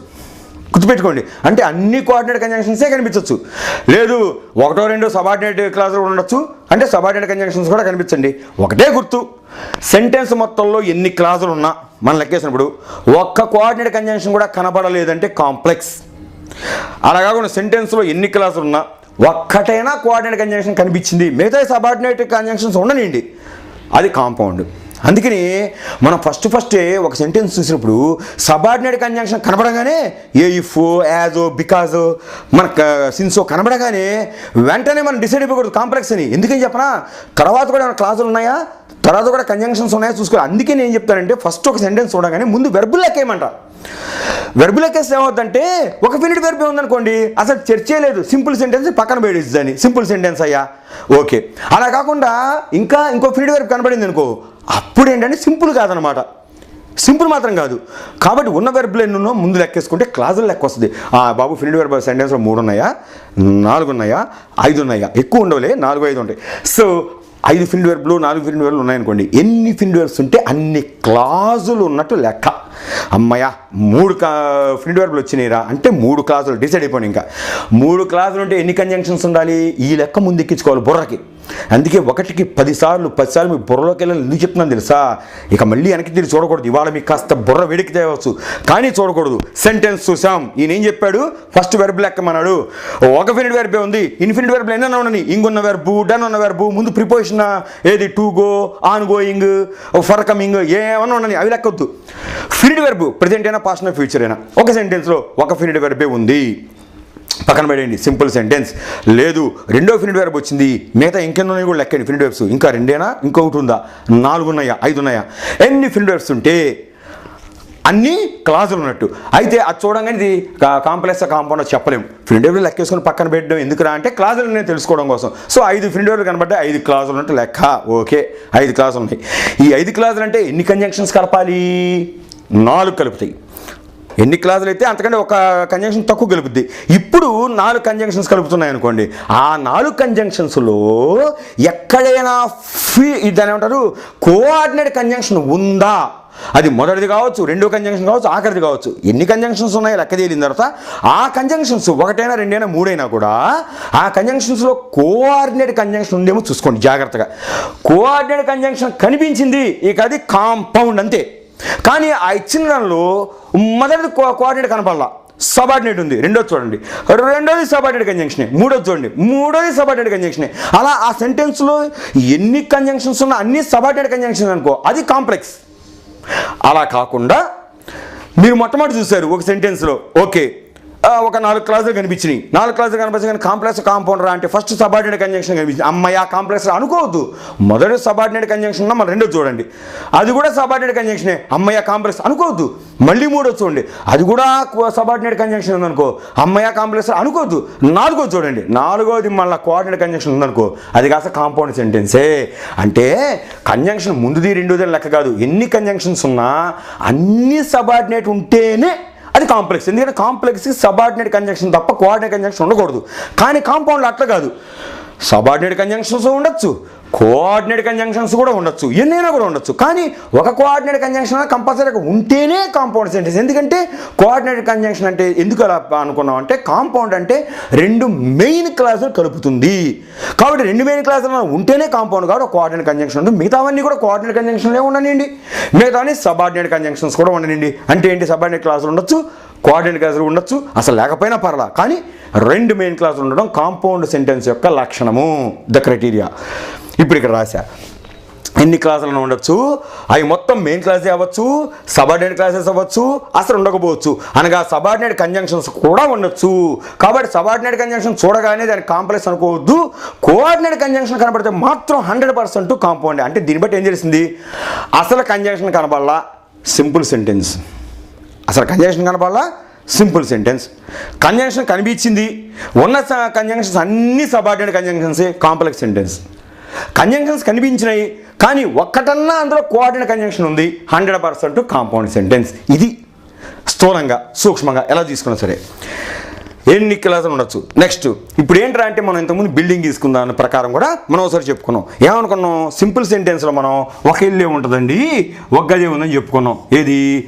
గుర్తుపెట్టుకోండి, అంటే అన్ని కోఆర్డినేట్ కంజంక్షన్సే కనిపించవచ్చు. లేదు 1, 2 సబార్డినేట్ క్లాసులు ఉండొచ్చు అంటే సబార్డినేట్ కంజంక్షన్స్ కూడా కనిపించండి. ఒకటే గుర్తు, సెంటెన్స్ మొత్తంలో ఎన్ని క్లాసులు ఉన్నా మనం లెక్కేసినప్పుడు ఒక్క కోఆర్డినేట్ కంజంక్షన్ కూడా కనపడలేదంటే కాంప్లెక్స్. అలా కాకుండా సెంటెన్స్లో ఎన్ని క్లాసులు ఉన్నా ఒక్కటైనా కోఆర్డినేట్ కంజంక్షన్ కనిపించింది, మిగతా సబార్డినేట్ కంజంక్షన్స్ ఉండనివ్వండి, అది కాంపౌండ్. అందుకని మనం ఫస్టే ఒక సెంటెన్స్ చూసినప్పుడు సబార్డినేట్ కంజంక్షన్ కనబడగానే ఏ, ఇఫ్, యాజ్, బికాజ్, మన సిన్సో కనబడగానే వెంటనే మనం డిసైడ్ అయిపోకూడదు కాంప్లెక్స్ అని. ఎందుకని చెప్పనా, తర్వాత కూడా ఏమైనా క్లాసులు ఉన్నాయా, తర్వాత కూడా కంజంక్షన్స్ ఉన్నాయా చూసుకోవాలి. అందుకే నేను చెప్తానంటే ఫస్ట్ ఒక సెంటెన్స్ చూడగానే ముందు వెర్బుల్ లెక్కేయమంట. వెర్బుల్ లెక్కేస్తే ఏమవుతుందంటే, ఒక ఫినిట్ వెర్బ్ ఉందనుకోండి అసలు చర్చే లేదు, సింపుల్ సెంటెన్స్ పక్కన పెట్టేస్తుందని, సింపుల్ సెంటెన్స్ అయ్యా ఓకే. అలా కాకుండా ఇంకో ఫినిట్ వెర్బ్ కనబడింది అనుకో, అప్పుడు ఏంటంటే సింపుల్ కాదనమాట, సింపుల్ మాత్రం కాదు. కాబట్టి ఉన్న వెర్బులు ఎన్నున్నో ముందు లెక్కేసుకుంటే క్లాజులు లెక్క వస్తుంది. బాబు ఫినిట్ వెర్బ్ సెంటెన్స్లో 3 ఉన్నాయా, 4 ఉన్నాయా, 5 ఉన్నాయా, ఎక్కువ ఉండవులే, 4, 5 ఉంటాయి. సో 5 ఫినిట్ వెర్బులు, 4 ఫినిట్ వెర్బులు ఉన్నాయనుకోండి, ఎన్ని ఫినిట్ వెర్బ్స్ ఉంటే అన్ని క్లాజులు ఉన్నట్టు లెక్క. అమ్మయ్య 3 ఫినిట్ వెర్బులు వచ్చినాయిరా అంటే 3 క్లాసులు డిసైడ్ అయిపోయి. ఇంకా 3 క్లాసులు ఉంటే ఎన్ని కంజంక్షన్స్ ఉండాలి, ఈ లెక్క ముందు ఎక్కించుకోవాలి బుర్రకి. అందుకే 1కి 10 సార్లు మీకు బుర్రలోకి వెళ్ళాలని ఎందుకు చెప్తున్నాను తెలుసా, ఇక మళ్ళీ వెనక్కి తిరిగి చూడకూడదు. ఇవాళ మీకు కాస్త బుర్ర వేడికి తేవచ్చు కానీ చూడకూడదు. సెంటెన్స్ చూసాం, ఈయన ఏం చెప్పాడు, ఫస్ట్ వెర్బ్ లెక్కమన్నాడు, ఒక ఫినిట్ వెర్బే ఉంది, ఇన్ఫినిట్ వెర్బ్ ఎన్నైనా ఉండని, ఇంగున్న వెర్బు, డన్ ఉన్న వెర్బు, ముందు ప్రిపోజిషన్ ఏది to go, on going, for coming ఏమన్నా ఉండని, అవి లెక్కొద్దు. ఫినిట్ వెర్బు ప్రజెంట్ అయినా పాస్ట్ అయినా ఫ్యూచర్ అయినా ఒక సెంటెన్స్లో ఒక ఫినిట్ వెర్బే ఉంది, పక్కన పెట్టండి, సింపుల్ సెంటెన్స్. లేదు 2వ ఫినిట్ వెర్బ్ వచ్చింది, మిగతా ఇంకెన్నో కూడా లెక్కండి ఫినిట్ వెర్బ్స్, ఇంకా 2ఏనా, ఇంకొకటి ఉందా, 4 ఉన్నాయా, 5 ఉన్నాయా, ఎన్ని ఫినిట్ వెర్బ్స్ ఉంటే అన్ని క్లాజులు ఉన్నట్టు. అయితే అది చూడంగానే ఇది కాంప్లెక్స్ కాంపౌండ్ చెప్పలేము. ఫినిట్ వెర్బ్ లెక్కేసుకొని పక్కన పెట్టడం ఎందుకురా అంటే క్లాజులు నేను తెలుసుకోవడం కోసం. సో 5 ఫినిట్ వెర్బ్ కనబడ్డా 5 క్లాజులు ఉన్నట్టు లెక్క. ఓకే, 5 క్లాజులు ఉన్నాయి. ఈ 5 క్లాజులు అంటే ఎన్ని కంజంక్షన్స్ కలపాలి, 4 కలుపుతాయి. ఎన్ని క్లాసులు అయితే అంతకంటే ఒక కంజంక్షన్ తక్కువ కలుపుద్ది. ఇప్పుడు 4 కంజంక్షన్స్ కలుపుతున్నాయి అనుకోండి, ఆ 4 కంజంక్షన్స్లో ఎక్కడైనా దాని ఏమంటారు కోఆర్డినేట్ కంజంక్షన్ ఉందా, అది మొదటిది కావచ్చు, 2వ కంజంక్షన్ కావచ్చు, ఆఖరిది కావచ్చు, ఎన్ని కంజంక్షన్స్ ఉన్నాయో లెక్క తేలిన తర్వాత ఆ కంజంక్షన్స్ 1అయినా 2అయినా 3అయినా కూడా ఆ కంజంక్షన్స్లో కోఆర్డినేట్ కంజంక్షన్ ఉందేమో చూసుకోండి జాగ్రత్తగా. కోఆర్డినేట్ కంజంక్షన్ కనిపించింది, ఇక అది కాంపౌండ్ అంతే. కానీ ఆ ఇచ్చిన దానిలో మొదటిది కోఆర్డినేట్ కనపడాల, సబార్డినేట్ ఉంది. రెండోది చూడండి, రెండోది సబార్డినేట్ కంజంక్షన్. మూడోది చూడండి, మూడోది సబార్డినేట్ కంజంక్షన్. అలా ఆ సెంటెన్స్లో ఎన్ని కంజంక్షన్స్ ఉన్నా అన్ని సబార్డినేట్ కంజంక్షన్ అనుకో, అది కాంప్లెక్స్. అలా కాకుండా మీరు మొట్టమొదటి చూశారు ఒక సెంటెన్స్లో, ఓకే ఒక 4 క్లాసులు కనిపించినాయి, 4 క్లాసులు కనిపించాయి కానీ కాంప్లెక్స్ కాంపౌండర్ అంటే ఫస్ట్ సబార్డినేట్ కంజంక్షన్ కనిపించింది, అమ్మాయి ఆ కాంప్లెక్స్ అనుకోవద్దు. మొదటి సబార్డినేట్ కంజంక్షన్ ఉన్నా మళ్ళీ రెండోది చూడండి, అది కూడా సబార్డినేట్ కంజంక్షనే, అమ్మాయి కాంప్లెక్స్ అనుకోవద్దు. మళ్ళీ మూడోది చూడండి, అది కూడా సబార్డినేట్ కంజంక్షన్ ఉందనుకో, అమ్మాయి కాంప్లెక్స్ అనుకోవద్దు. నాలుగోది చూడండి, నాలుగోది మళ్ళీ కోఆర్డినేట్ కంజంక్షన్ ఉందనుకో, అది కాస్త కాంపౌండ్ సెంటెన్సే. అంటే కంజంక్షన్ ముందుది రెండోది లెక్క కాదు, ఎన్ని కంజంక్షన్స్ ఉన్నా అన్ని సబార్డినేట్ ఉంటేనే అది కాంప్లెక్స్. ఎందుకంటే కాంప్లెక్స్కి సబార్డినేట్ కంజంక్షన్ తప్ప కోఆర్డినేట్ కంజంక్షన్ ఉండకూడదు. కానీ కాంపౌండ్లో అట్లా కాదు, సబార్డినేట్ కంజంక్షన్స్ ఉండొచ్చు, కోఆర్డినేట్ కంజంక్షన్స్ కూడా ఉండొచ్చు, ఎన్నైనా కూడా ఉండొచ్చు. కానీ ఒక కోఆర్డినేట్ కంజంక్షన్ కంపల్సరీగా ఉంటేనే కాంపౌండ్ సెంటెన్స్. ఎందుకంటే కోఆర్డినేట్ కంజంక్షన్ అంటే ఎందుకు అలా అనుకున్నాం అంటే, కాంపౌండ్ అంటే 2 మెయిన్ క్లాసులు కలుపుతుంది కాబట్టి 2 మెయిన్ క్లాసులు ఉంటేనే కాంపౌండ్ కాబట్టి ఒక కోఆర్డినేట్ కంజంక్షన్ ఉంటుంది. మిగతావన్నీ కూడా కోఆర్డినేట్ కంజంక్షన్లే ఉండనండి, మిగతావన్నీ సబార్డినేట్ కంజంక్షన్స్ కూడా ఉండనండి. అంటే ఏంటి, సబార్డినేట్ క్లాసులు ఉండొచ్చు, కోఆర్డినేట్ క్లాసులు ఉండొచ్చు, అసలు లేకపోయినా పర్లా, కానీ 2 మెయిన్ క్లాసులు ఉండడం కాంపౌండ్ సెంటెన్స్ యొక్క లక్షణము, ద క్రైటీరియా. ఇప్పుడు ఇక్కడ రాశా, ఎన్ని క్లాసులను ఉండొచ్చు, అవి మొత్తం మెయిన్ క్లాసే అవ్వచ్చు, సబార్డినేట్ క్లాసెస్ అవ్వచ్చు, అసలు ఉండకపోవచ్చు, అనగా సబార్డినేట్ కంజంక్షన్స్ కూడా ఉండొచ్చు. కాబట్టి సబార్డినేట్ కంజంక్షన్ చూడగానే దాని కాంప్లెక్స్ అనుకోవద్దు. కోఆర్డినేట్ కంజంక్షన్ కనబడితే మాత్రం 100% కాంపౌండ్. అంటే దీన్ని బట్టి ఏం తెలిసింది, అసలు కంజంక్షన్ కనబడాలా సింపుల్ సెంటెన్స్, అసలు కంజంక్షన్ కనబడాలా సింపుల్ సెంటెన్స్, కంజంక్షన్ కనిపించింది, ఉన్న కంజంక్షన్స్ అన్ని సబార్డినేట్ కంజంక్షన్సే కాంప్లెక్స్ సెంటెన్స్. కంజంక్షన్స్ కనిపించినాయి కానీ ఒక్కటన్నా అందులో కోఆర్డినేట్ కంజంక్షన్ ఉంది, 100% కాంపౌండ్ సెంటెన్స్. ఇది స్థూలంగా సూక్ష్మంగా ఎలా తీసుకున్నా సరే ఎన్ని క్లాసులు ఉండొచ్చు. నెక్స్ట్ ఇప్పుడు ఏంట్రా అంటే, మనం ఇంతకుముందు బిల్డింగ్ తీసుకుందాం అన్న ప్రకారం కూడా మనం ఒకసారి చెప్పుకున్నాం. ఏమనుకున్నాం, సింపుల్ సెంటెన్స్లో మనం ఒక ఇల్లే ఉంటుందండి, ఒక గదే ఉందని చెప్పుకున్నాం. ఏది,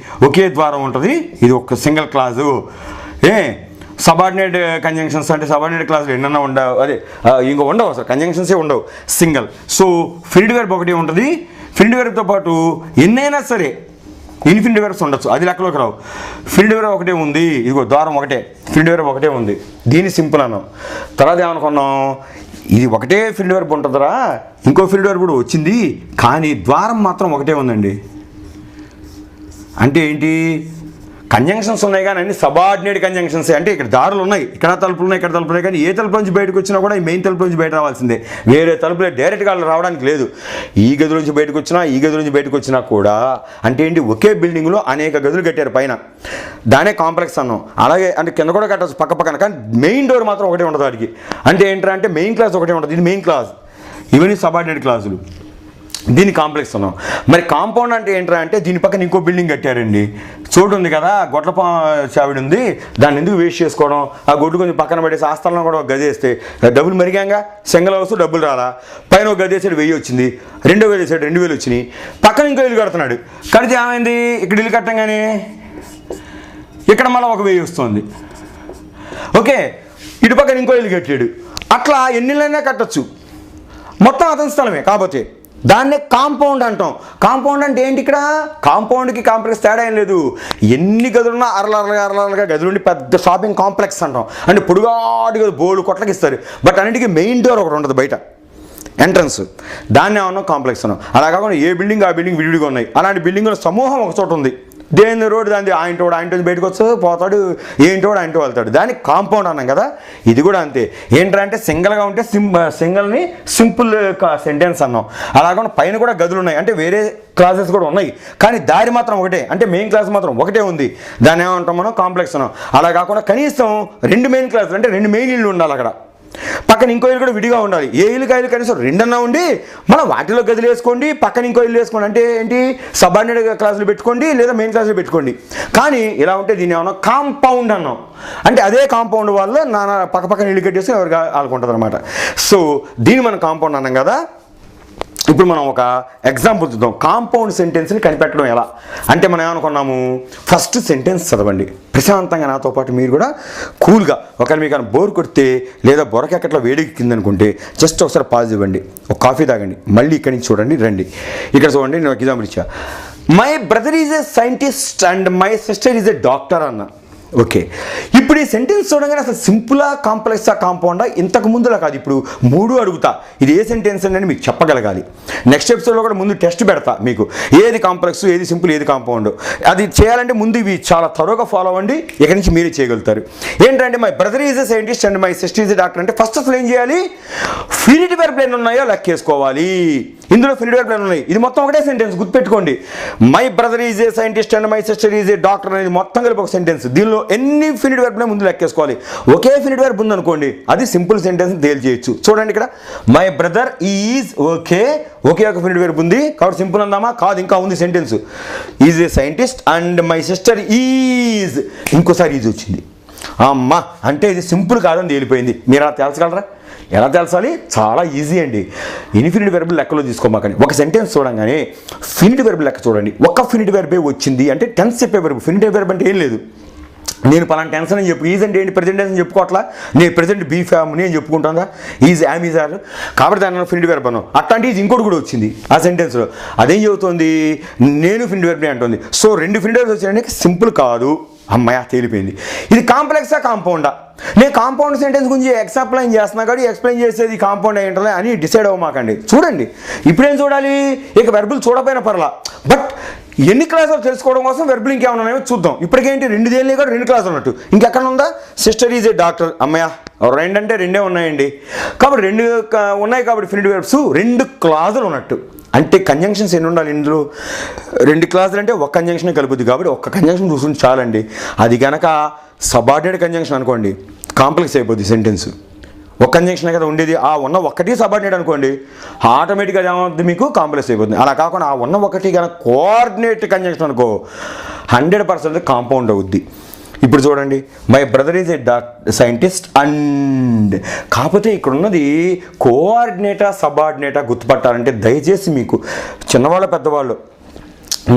ఒకే ద్వారం ఉంటుంది, ఇది ఒక సింగిల్ క్లాసు. సబార్డినేట్ కంజంక్షన్స్ అంటే సబార్డినేట్ క్లాసులు ఎన్నన్నా ఉండవు, అదే ఇంకో ఉండవు, అసలు కంజంక్షన్సే ఉండవు, సింగిల్. సో ఫిల్డ్ వెర్బ్ ఒకటి ఉంటుంది, ఫిల్డ్ వెర్బ్తో పాటు ఎన్నైనా సరే ఇన్ఫినిటీ వెర్బ్స్ ఉండొచ్చు, అది లెక్కలోకి రావు. ఫిల్డ్ వెర్బ్ ఒకటే ఉంది, ఇదిగో ద్వారం ఒకటే, ఫిల్డ్ వెర్బ్ ఒకటే ఉంది, దీన్ని సింపుల్ అన్నాం. తర్వాత ఏమనుకున్నాం, ఇది ఒకటే ఫిల్డ్ వెర్బ్ ఉంటుందిరా, ఇంకో ఫిల్డ్ వెర్బ్ కూడా వచ్చింది కానీ ద్వారం మాత్రం ఒకటే ఉందండి. అంటే ఏంటి, కంజంక్షన్స్ ఉన్నాయి కానీ అన్ని సబార్డినేట్ కంజంక్షన్స్. అంటే ఇక్కడ దారులు ఉన్నాయి, ఇక్కడ తలుపులు ఉన్నాయి, ఇక్కడ తలుపులు ఉన్నాయి, కానీ ఏ తలుపు నుంచి బయటకు వచ్చినా కూడా ఈ మెయిన్ తలుపు నుంచి బయట రావాల్సిందే, వేరే తలుపులే డైరెక్ట్గా రావడానికి లేదు. ఈ గది నుంచి బయటకు వచ్చినా, ఈ గది నుంచి బయటకు వచ్చినా కూడా అంటే ఏంటి, ఒకే బిల్డింగ్లో అనేక గదులు కట్టారు పైన, దానే కాంప్లెక్స్ అన్నాం. అలాగే అంటే కింద కూడా కట్టచ్చు పక్క పక్కన, కానీ మెయిన్ డోర్ మాత్రం ఒకటే ఉంటుంది వాడికి. అంటే ఏంటంటే అంటే మెయిన్ క్లాస్ ఒకటే ఉంటుంది, ఇది మెయిన్ క్లాస్, ఇవన్నీ సబార్డినేట్ క్లాసులు, దీన్ని కాంప్లెక్స్ ఉన్నాం. మరి కాంపౌండ్ అంటే ఏంట్రా అంటే, దీని పక్కన ఇంకో బిల్డింగ్ కట్టారండి, చోటు ఉంది కదా, గొడ్ల చావిడి ఉంది, దాన్ని ఎందుకు వేస్ట్ చేసుకోవడం, ఆ గొడ్డు కొంచెం పక్కన పడేసి ఆ స్థలంలో కూడా ఒక గది వేస్తే డబ్బులు మరిగాంగా, సింగల్ హౌస్ డబ్బులు రాలా, పైన ఒక గది వేసాడు 1000 వచ్చింది, 2000 వేసాడు 2000 వచ్చినాయి, పక్కన ఇంకో ఇల్లు కడుతున్నాడు, కడితే ఏమైంది, ఇక్కడ ఇల్లు కట్టంగానే ఇక్కడ మళ్ళీ ఒక 1000 వస్తుంది. ఓకే, ఇటు పక్కన ఇంకో ఇల్లు కట్టాడు, అట్లా ఎన్ని ఇళ్ళైనా కట్టచ్చు, మొత్తం అతని స్థలమే. కాకపోతే దాన్నే కాంపౌండ్ అంటాం. కాంపౌండ్ అంటే ఏంటి, ఇక్కడ కాంపౌండ్కి కాంప్లెక్స్ తేడా ఏం లేదు, ఎన్ని గదులున్నా అరలగా గదులుండి పెద్ద షాపింగ్ కాంప్లెక్స్ అంటాం. అంటే పొడుగాటి గదు బోర్డు కొట్లకి ఇస్తారు, బట్ అన్నిటికీ మెయిన్ డోర్ ఒకటి ఉంటుంది బయట, ఎంట్రన్స్, దాన్ని ఏమన్నా కాంప్లెక్స్ అన్నాం. అలా కాకుండా ఏ బిల్డింగ్ ఆ బిల్డింగ్ విడివిడిగా ఉన్నాయి, అలాంటి బిల్డింగుల సమూహం ఒక చోట ఉంది, దేని రోడ్డు దాని ఆయన బయటకు వస్తూ పోతాడు, ఏంటోడు ఆయనతో వెళ్తాడు, దానికి కాంపౌండ్ అన్నాం కదా. ఇది కూడా అంతే, ఏంటంటే సింగిల్గా ఉంటే సింగిల్ని సింపుల్ సెంటెన్స్ అన్నాం. అలాగే పైన కూడా గదులు ఉన్నాయి, అంటే వేరే క్లాసెస్ కూడా ఉన్నాయి కానీ దారి మాత్రం ఒకటే, అంటే మెయిన్ క్లాస్ మాత్రం ఒకటే ఉంది, దాన్ని ఏమంటాం మనం కాంప్లెక్స్ అన్నాం. అలా కాకుండా కనీసం 2 మెయిన్ క్లాసులు అంటే 2 మెయిన్ ఇళ్ళు ఉండాలి, అక్కడ పక్కన ఇంకో ఇల్లు కూడా విడిగా ఉండాలి. ఏ ఇల్లు కాయలు కనీసం 2 అన్నా ఉండి మనం వాటిలో గదులు వేసుకోండి, పక్కన ఇంకో ఇల్లు వేసుకోండి, అంటే ఏంటి, సబార్డినేట్ క్లాసులు పెట్టుకోండి లేదా మెయిన్ క్లాసులు పెట్టుకోండి. కానీ ఇలా ఉంటే దీన్ని ఏమన్నా కాంపౌండ్ అన్నాం. అంటే అదే కాంపౌండ్ వాళ్ళు నాన్న పక్క పక్కన ఇల్లు కట్టేసి ఎవరికి ఆడుకుంటుంది అనమాట. సో దీన్ని మనం కాంపౌండ్ అన్నాం కదా. ఇప్పుడు మనం ఒక ఎగ్జాంపుల్ చూద్దాం, కాంపౌండ్ సెంటెన్స్ని కనిపెట్టడం ఎలా అంటే. మనం ఏమనుకున్నాము, ఫస్ట్ సెంటెన్స్ చదవండి ప్రశాంతంగా, నాతో పాటు మీరు కూడా కూల్గా. ఒకవేళ మీకు బోర్ కొడితే లేదా బొరకెక్కట్లో వేడెక్కిందనుకుంటే జస్ట్ ఒకసారి పాజ్ ఇవ్వండి, ఒక కాఫీ తాగండి, మళ్ళీ ఇక్కడి నుంచి చూడండి రండి. ఇక్కడ చూడండి, నేను ఒక ఎగ్జాంపుల్ ఇచ్చా. My brother is a scientist and my sister is a doctor అన్న. ఓకే, ఇప్పుడు ఈ సెంటెన్స్ చూడగానే అసలు సింపులా కాంప్లెక్సా కాంపౌండా ఇంతకు ముందులా కాదు, ఇప్పుడు మూడు అడుగుతా ఇది ఏ సెంటెన్స్ అని మీకు చెప్పగలగాలి. నెక్స్ట్ ఎపిసోడ్లో కూడా ముందు టెస్ట్ పెడతా మీకు, ఏది కాంప్లెక్స్, ఏది సింపుల్, ఏది కాంపౌండ్. అది చేయాలంటే ముందు ఇవి చాలా త్వరగా ఫాలో అవ్వండి, ఇక్కడి నుంచి మీరే చేయగలుగుతారు. ఏంటంటే my brother is a scientist and my sister is a doctor అంటే ఫస్ట్ అసలు ఏం చేయాలి, ఫినిటివ్ వెర్బ్ ఎన్ని ఉన్నాయో లెక్కేసుకోవాలి. ఇందులో ఫినిటివ్ వెర్బ్ ఎన్ని ఉన్నాయి, ఇది మొత్తం ఒకటే సెంటెన్స్ గుర్తుపెట్టుకోండి. My brother is a scientist and my sister is a doctor అనేది మొత్తం కలిపి ఒక సెంటెన్స్. దీనిలో ఎన్ని ఫినిటివ్ వెర్బ్నే ముందు లెక్కేసుకోవాలి. ఒకే ఫినిటివ్ వెర్బ్ ఉందనుకోండి అది సింపుల్ సెంటెన్స్ తేల్చేయచ్చు. చూడండి ఇక్కడ మై బ్రదర్ ఈజ్ ఒకే ఒక ఫినిటివ్ వెర్బ్ ఉంది కాబట్టి సింపుల్ అందామా, కాదు ఇంకా ఉంది sentence. Is a scientist and my sister is, ఇంకోసారి ఈజ్ వచ్చింది. అమ్మా అంటే ఇది సింపుల్ కాదని తేలిపోయింది. మీరు అలా తేల్చగలరా? ఎలా తెలుసాలి? చాలా ఈజీ అండి. ఇన్ఫినిటివ్ వెర్బ్ లెక్కలో తీసుకోమాకండి. ఒక సెంటెన్స్ చూడంగానే ఫినిటివ్ వెర్బ్ లెక్క చూడండి. ఒక ఫినిటివ్ వెర్బే వచ్చింది అంటే టెన్స్ చెప్పే వెర్బ్. ఫినిటివ్ వెర్బ్ అంటే ఏం లేదు, నేను పలానా టెన్స్ అని చెప్పు, ఈజ్ అంటే ఏంటి ప్రెజెంట్ అని చెప్పుకోవట్లా, నేను ప్రెజెంట్ బీ ఫ్యామ్ నేను చెప్పుకుంటుందా, ఈజ్ యామ్ ఈజ్ ఆర్, కాబట్టి దాని ఫినిటివ్ వెర్బ్ అన్నాను. అట్లాంటి ఈజ్ ఇంకోటి కూడా వచ్చింది ఆ సెంటెన్స్లో, అదేం చెబుతుంది, నేను ఫినిటివ్ వెర్బ్ని అంటుంది. సో రెండు ఫినిటివ్ వెర్బ్స్ వచ్చాయడానికి సింపుల్ కాదు. అమ్మాయ తేలిపోయింది. ఇది కాంప్లెక్సా కాంపౌండా? నేను కాంపౌండ్ సెంటెన్స్ గురించి ఎక్స్ప్లెయిన్ చేస్తున్నా కాబట్టి ఎక్స్ప్లెయిన్ చేసేది కాంపౌండ్ అయి ఉంటుంది అని డిసైడ్ అవ్వమాకండి. చూడండి ఇప్పుడేం చూడాలి, ఇక వెర్బులు చూడపోయినా పర్లా, బట్ ఎన్ని క్లాసులు తెలుసుకోవడం కోసం వెర్బులు ఇంకేమైనా ఉన్నాయో చూద్దాం. ఇప్పటికేంటి రెండు దేని కూడా రెండు క్లాసులు ఉన్నట్టు, ఇంకెక్కడ ఉందా, సిస్టర్ ఈజ్ ఏ డాక్టర్. అమ్మయ్య రెండు అంటే రెండే ఉన్నాయండి, కాబట్టి రెండు ఉన్నాయి కాబట్టి ఫినిటివ్ వెర్బ్స్ రెండు క్లాజులు ఉన్నట్టు. అంటే కంజంక్షన్స్ ఎన్ని ఉండాలి ఇందులో, రెండు క్లాజులు అంటే ఒక కంజంక్షనే కలుపుద్ది కాబట్టి ఒక్క కంజంక్షన్ చూసుకుని చాలండి. అది కనుక సబార్డినేట్ కంజంక్షన్ అనుకోండి కాంప్లెక్స్ అయిపోద్ది సెంటెన్స్. ఒక కంజంక్షనే కదా ఉండేది, ఆ ఉన్న ఒక్కటి సబార్డినేట్ అనుకోండి ఆటోమేటిక్గా ఏమవుతుంది మీకు కాంప్లెక్స్ అయిపోతుంది. అలా కాకుండా ఆ ఉన్న ఒకటి కనుక కోఆర్డినేట్ కంజంక్షన్ అనుకో 100% కాంపౌండ్ అవుద్ది. ఇప్పుడు చూడండి my brother is a scientist and, కాకపోతే ఇక్కడ ఉన్నది కోఆర్డినేటా సబార్డినేటా గుర్తుపట్టాలంటే దయచేసి మీకు చిన్నవాళ్ళు పెద్దవాళ్ళు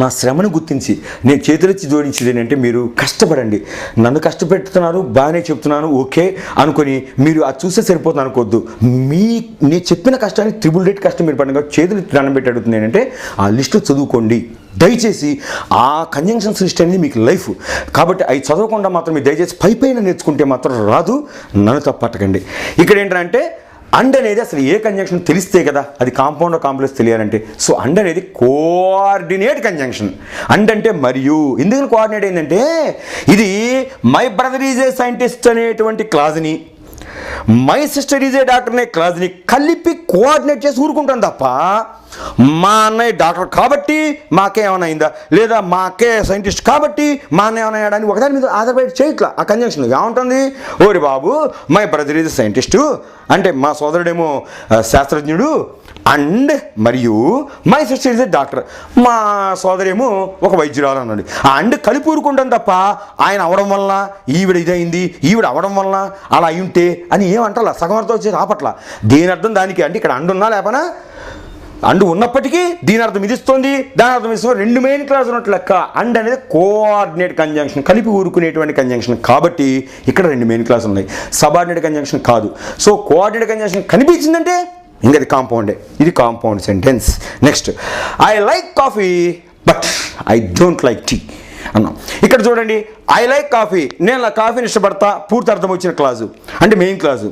నా శ్రమను గుర్తించి నేను చేతులెత్తి జోడించేది ఏంటంటే మీరు కష్టపడండి. నన్ను కష్టపెడుతున్నారు బాగానే చెప్తున్నాను ఓకే అనుకొని మీరు అది చూస్తే సరిపోతుంది అనుకోవద్దు. నేను చెప్పిన కష్టాన్ని ట్రిపుల్ రేట్ కష్టం మీరు పడిన చేతులు దండం పెట్టి అడుగుతుంది ఏంటంటే ఆ లిస్టు చదువుకోండి దయచేసి. ఆ కంజంక్షన్స్ లిస్ట్ అనేది మీకు లైఫ్ కాబట్టి అవి చదవకుండా మాత్రం మీరు దయచేసి పైపైన నేర్చుకుంటే మాత్రం రాదు, నన్ను తప్పట్టకండి. ఇక్కడ ఏంటంటే అండ్ అనేది అసలు ఏ కంజంక్షన్ తెలిస్తే కదా అది కాంపౌండ్ కాంప్లెక్స్ తెలియాలంటే. సో అండ్ అనేది కోఆర్డినేట్ కంజంక్షన్. అండ్ అంటే మరియు, ఎందుకని కోఆర్డినేట్ ఏంటంటే ఇది my brother is a scientist అనేటువంటి క్లాజ్ని my sister is a doctor అనే క్లాజ్ని కలిపి కోఆర్డినేట్ చేసి ఊరుకుంటాను తప్ప మా అన్నయ్య డాక్టర్ కాబట్టి మాకే ఏమైనా అయిందా, లేదా మా అక్కే సైంటిస్ట్ కాబట్టి మా అన్నయ్య ఏమైనా అయ్యాడని ఒకదాని మీద ఆధారపడి చేయట్లా. ఆ కంజంక్షన్ ఏముంటుంది, ఓరి బాబు మై బ్రదర్ ఈజ్ సైంటిస్టు అంటే మా సోదరుడేమో శాస్త్రజ్ఞుడు అండ్ మరియు my sister is a doctor మా సోదరేమో ఒక వైద్యురాలు అన్నాడు. ఆ అండ్ కలిపి ఊరుకుంటాం తప్ప ఆయన అవడం వల్ల ఈవిడ ఇదైంది ఈవిడ అవడం వల్ల అలా అయి ఉంటే అని ఏమంటారా సగం అర్థం వచ్చేసి ఆపట్ల. దేని అర్థం దానికి, అంటే ఇక్కడ అండ్ ఉన్నా లేపనా అండ్ ఉన్నప్పటికీ దీని అర్థం ఇది ఇస్తుంది దాని అర్థం ఇస్తుంది, రెండు మెయిన్ క్లాస్ ఉన్నట్టు లెక్క. అండ్ అనేది కోఆర్డినేట్ కంజంక్షన్ కలిపి ఊరుకునేటువంటి కంజంక్షన్ కాబట్టి ఇక్కడ రెండు మెయిన్ క్లాస్ ఉన్నాయి, సబార్డినేట్ కంజంక్షన్ కాదు. సో కోఆర్డినేట్ కంజంక్షన్ కనిపించిందంటే ఇంకా అది కాంపౌండే, ఇది compound sentence. Next I like coffee but I don't like tea అన్నాం. ఇక్కడ చూడండి ఐ లైక్ కాఫీ నేను నా కాఫీని ఇష్టపడతా పూర్తి అర్థం వచ్చిన క్లాసు అంటే main class.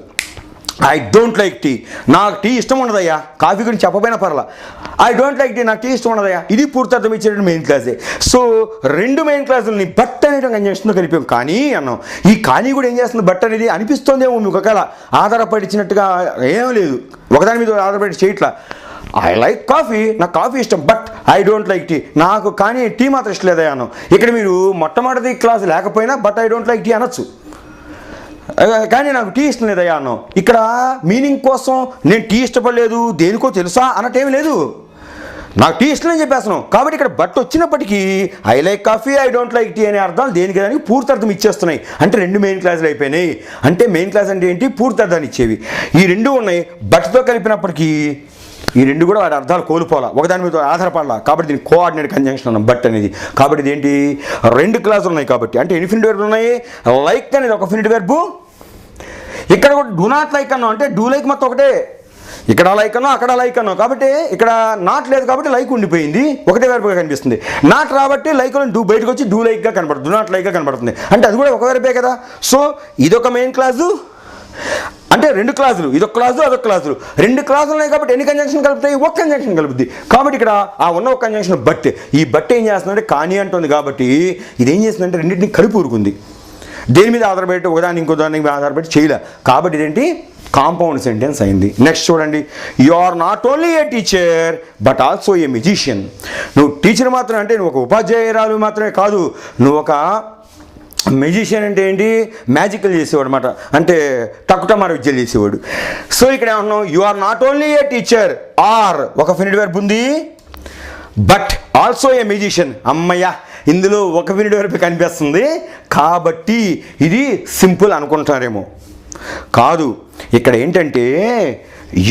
I don't like tea నాకు టీ ఇష్టం ఉండదయ్యా, కాఫీ గురించి చెప్పపోయినా పర్లా. ఐ డోంట్ లైక్ టీ నాకు టీ ఇష్టం ఉండదయ్యా, ఇది పూర్తి అర్థం ఇచ్చేటప్పుడు మెయిన్ క్లాసే. సో రెండు మెయిన్ క్లాసులని బట్ అనేది కంజంక్షన్తో కలిపాం. కానీ అన్నాం ఈ కానీ కూడా ఏం చేస్తుంది బట్ అనేది అనిపిస్తుందేమో మీకు ఒకవేళ ఆధారపడి ఇచ్చినట్టుగా ఏం లేదు, ఒకదాని మీద ఆధారపడి చేయట్లా. ఐ లైక్ కాఫీ నాకు కాఫీ ఇష్టం but I don't like tea నాకు కానీ టీ మాత్రం ఇష్టం లేదయ్యా అన్నాం. ఇక్కడ మీరు మొట్టమొదటి క్లాసు లేకపోయినా but I don't like tea అనొచ్చు, కానీ నాకు టీ ఇష్టం లేదయ్యా అన్నాం. ఇక్కడ మీనింగ్ కోసం నేను టీ ఇష్టపడలేదు దేనికో తెలుసా అన్నట్టేమి లేదు, నాకు టీ ఇష్టం అని చెప్పేస్తున్నాం. కాబట్టి ఇక్కడ బట్ వచ్చినప్పటికీ I like coffee I don't like tea అనే అర్థాలు దేనికి దానికి పూర్తి అర్థం ఇచ్చేస్తున్నాయి. అంటే రెండు మెయిన్ క్లాసులు అయిపోయినాయి. అంటే మెయిన్ క్లాస్ అంటే ఏంటి పూర్తి అర్థాన్ని ఇచ్చేవి. ఈ రెండు ఉన్నాయి బట్తో కలిపినప్పటికీ ఈ రెండు కూడా వాటి అర్థాలు కోల్పోవాలా, ఒకదాని మీద ఆధారపడాలా. కాబట్టి దీనికి కోఆర్డినేట్ కంజంక్షన్ అన్నాం బట్ అనేది. కాబట్టి ఇది ఏంటి రెండు క్లాసులు ఉన్నాయి కాబట్టి అంటే ఇన్ఫినిటివ్ వెర్బ్ ఉన్నాయి. లైక్ అనేది ఒక ఇన్ఫినిటివ్ వెర్బ్, ఇక్కడ కూడా డూ నాట్ లైక్ అన్నాం అంటే డూ లైక్ మొత్తం ఒకటే ఇక్కడ లైక్ అన్నో అక్కడ లైక్ అన్నో, కాబట్టి ఇక్కడ నాట్ లేదు కాబట్టి లైక్ ఉండిపోయింది, ఒకటే వెర్బ్గా కనిపిస్తుంది. నాట్ రాబట్టి లైక్ డూ బయటకు వచ్చి డూ లైక్గా కనబడుతుంది, డూ నాట్ లైక్గా కనబడుతుంది. అంటే అది కూడా ఒక వెర్బే కదా. సో ఇదొక మెయిన్ క్లాజు, అంటే రెండు క్లాజులు, ఇదొక క్లాజు అదొక క్లాజులు, రెండు క్లాజులు ఉన్నాయి కాబట్టి ఎన్ని కంజంక్షన్ కలుపుతాయి? ఒక కంజంక్షన్ కలుపుద్ది. కాబట్టి ఇక్కడ ఆ ఉన్న ఒక కంజంక్షన్ బట్, ఈ బట్ ఏం చేస్తుందంటే కానీ అంటుంది, కాబట్టి ఇది ఏం చేస్తుందంటే రెండింటిని కలిపి ఊరుకుంది. దేని మీద ఆధారపడి ఒకదాన్ని ఇంకో దాని మీద ఆధారపడి చేయలే, కాబట్టి ఇదేంటి కాంపౌండ్ సెంటెన్స్ అయింది. నెక్స్ట్ చూడండి, you are not only a teacher but also a musician. నువ్వు టీచర్ మాత్రమే అంటే నువ్వు ఒక ఉపాధ్యాయురాలు మాత్రమే కాదు, నువ్వు ఒక మ్యూజిషియన్ అంటే ఏంటి? మ్యాజికల్ చేసేవాడు అనమాట, అంటే టక్కుటమార విద్యలు చేసేవాడు. సో ఇక్కడ ఏమంటున్నావు? You are not only a teacher, are ఒక ఫినిట్ వెర్బ్ ఉంది, బట్ ఆల్సో ఏ మ్యూజిషియన్. అమ్మయ్య, ఇందులో ఒక ఫినిట్ వెర్బ్ కనిపిస్తుంది కాబట్టి ఇది సింపుల్ అనుకుంటారేమో, కాదు. ఇక్కడ ఏంటంటే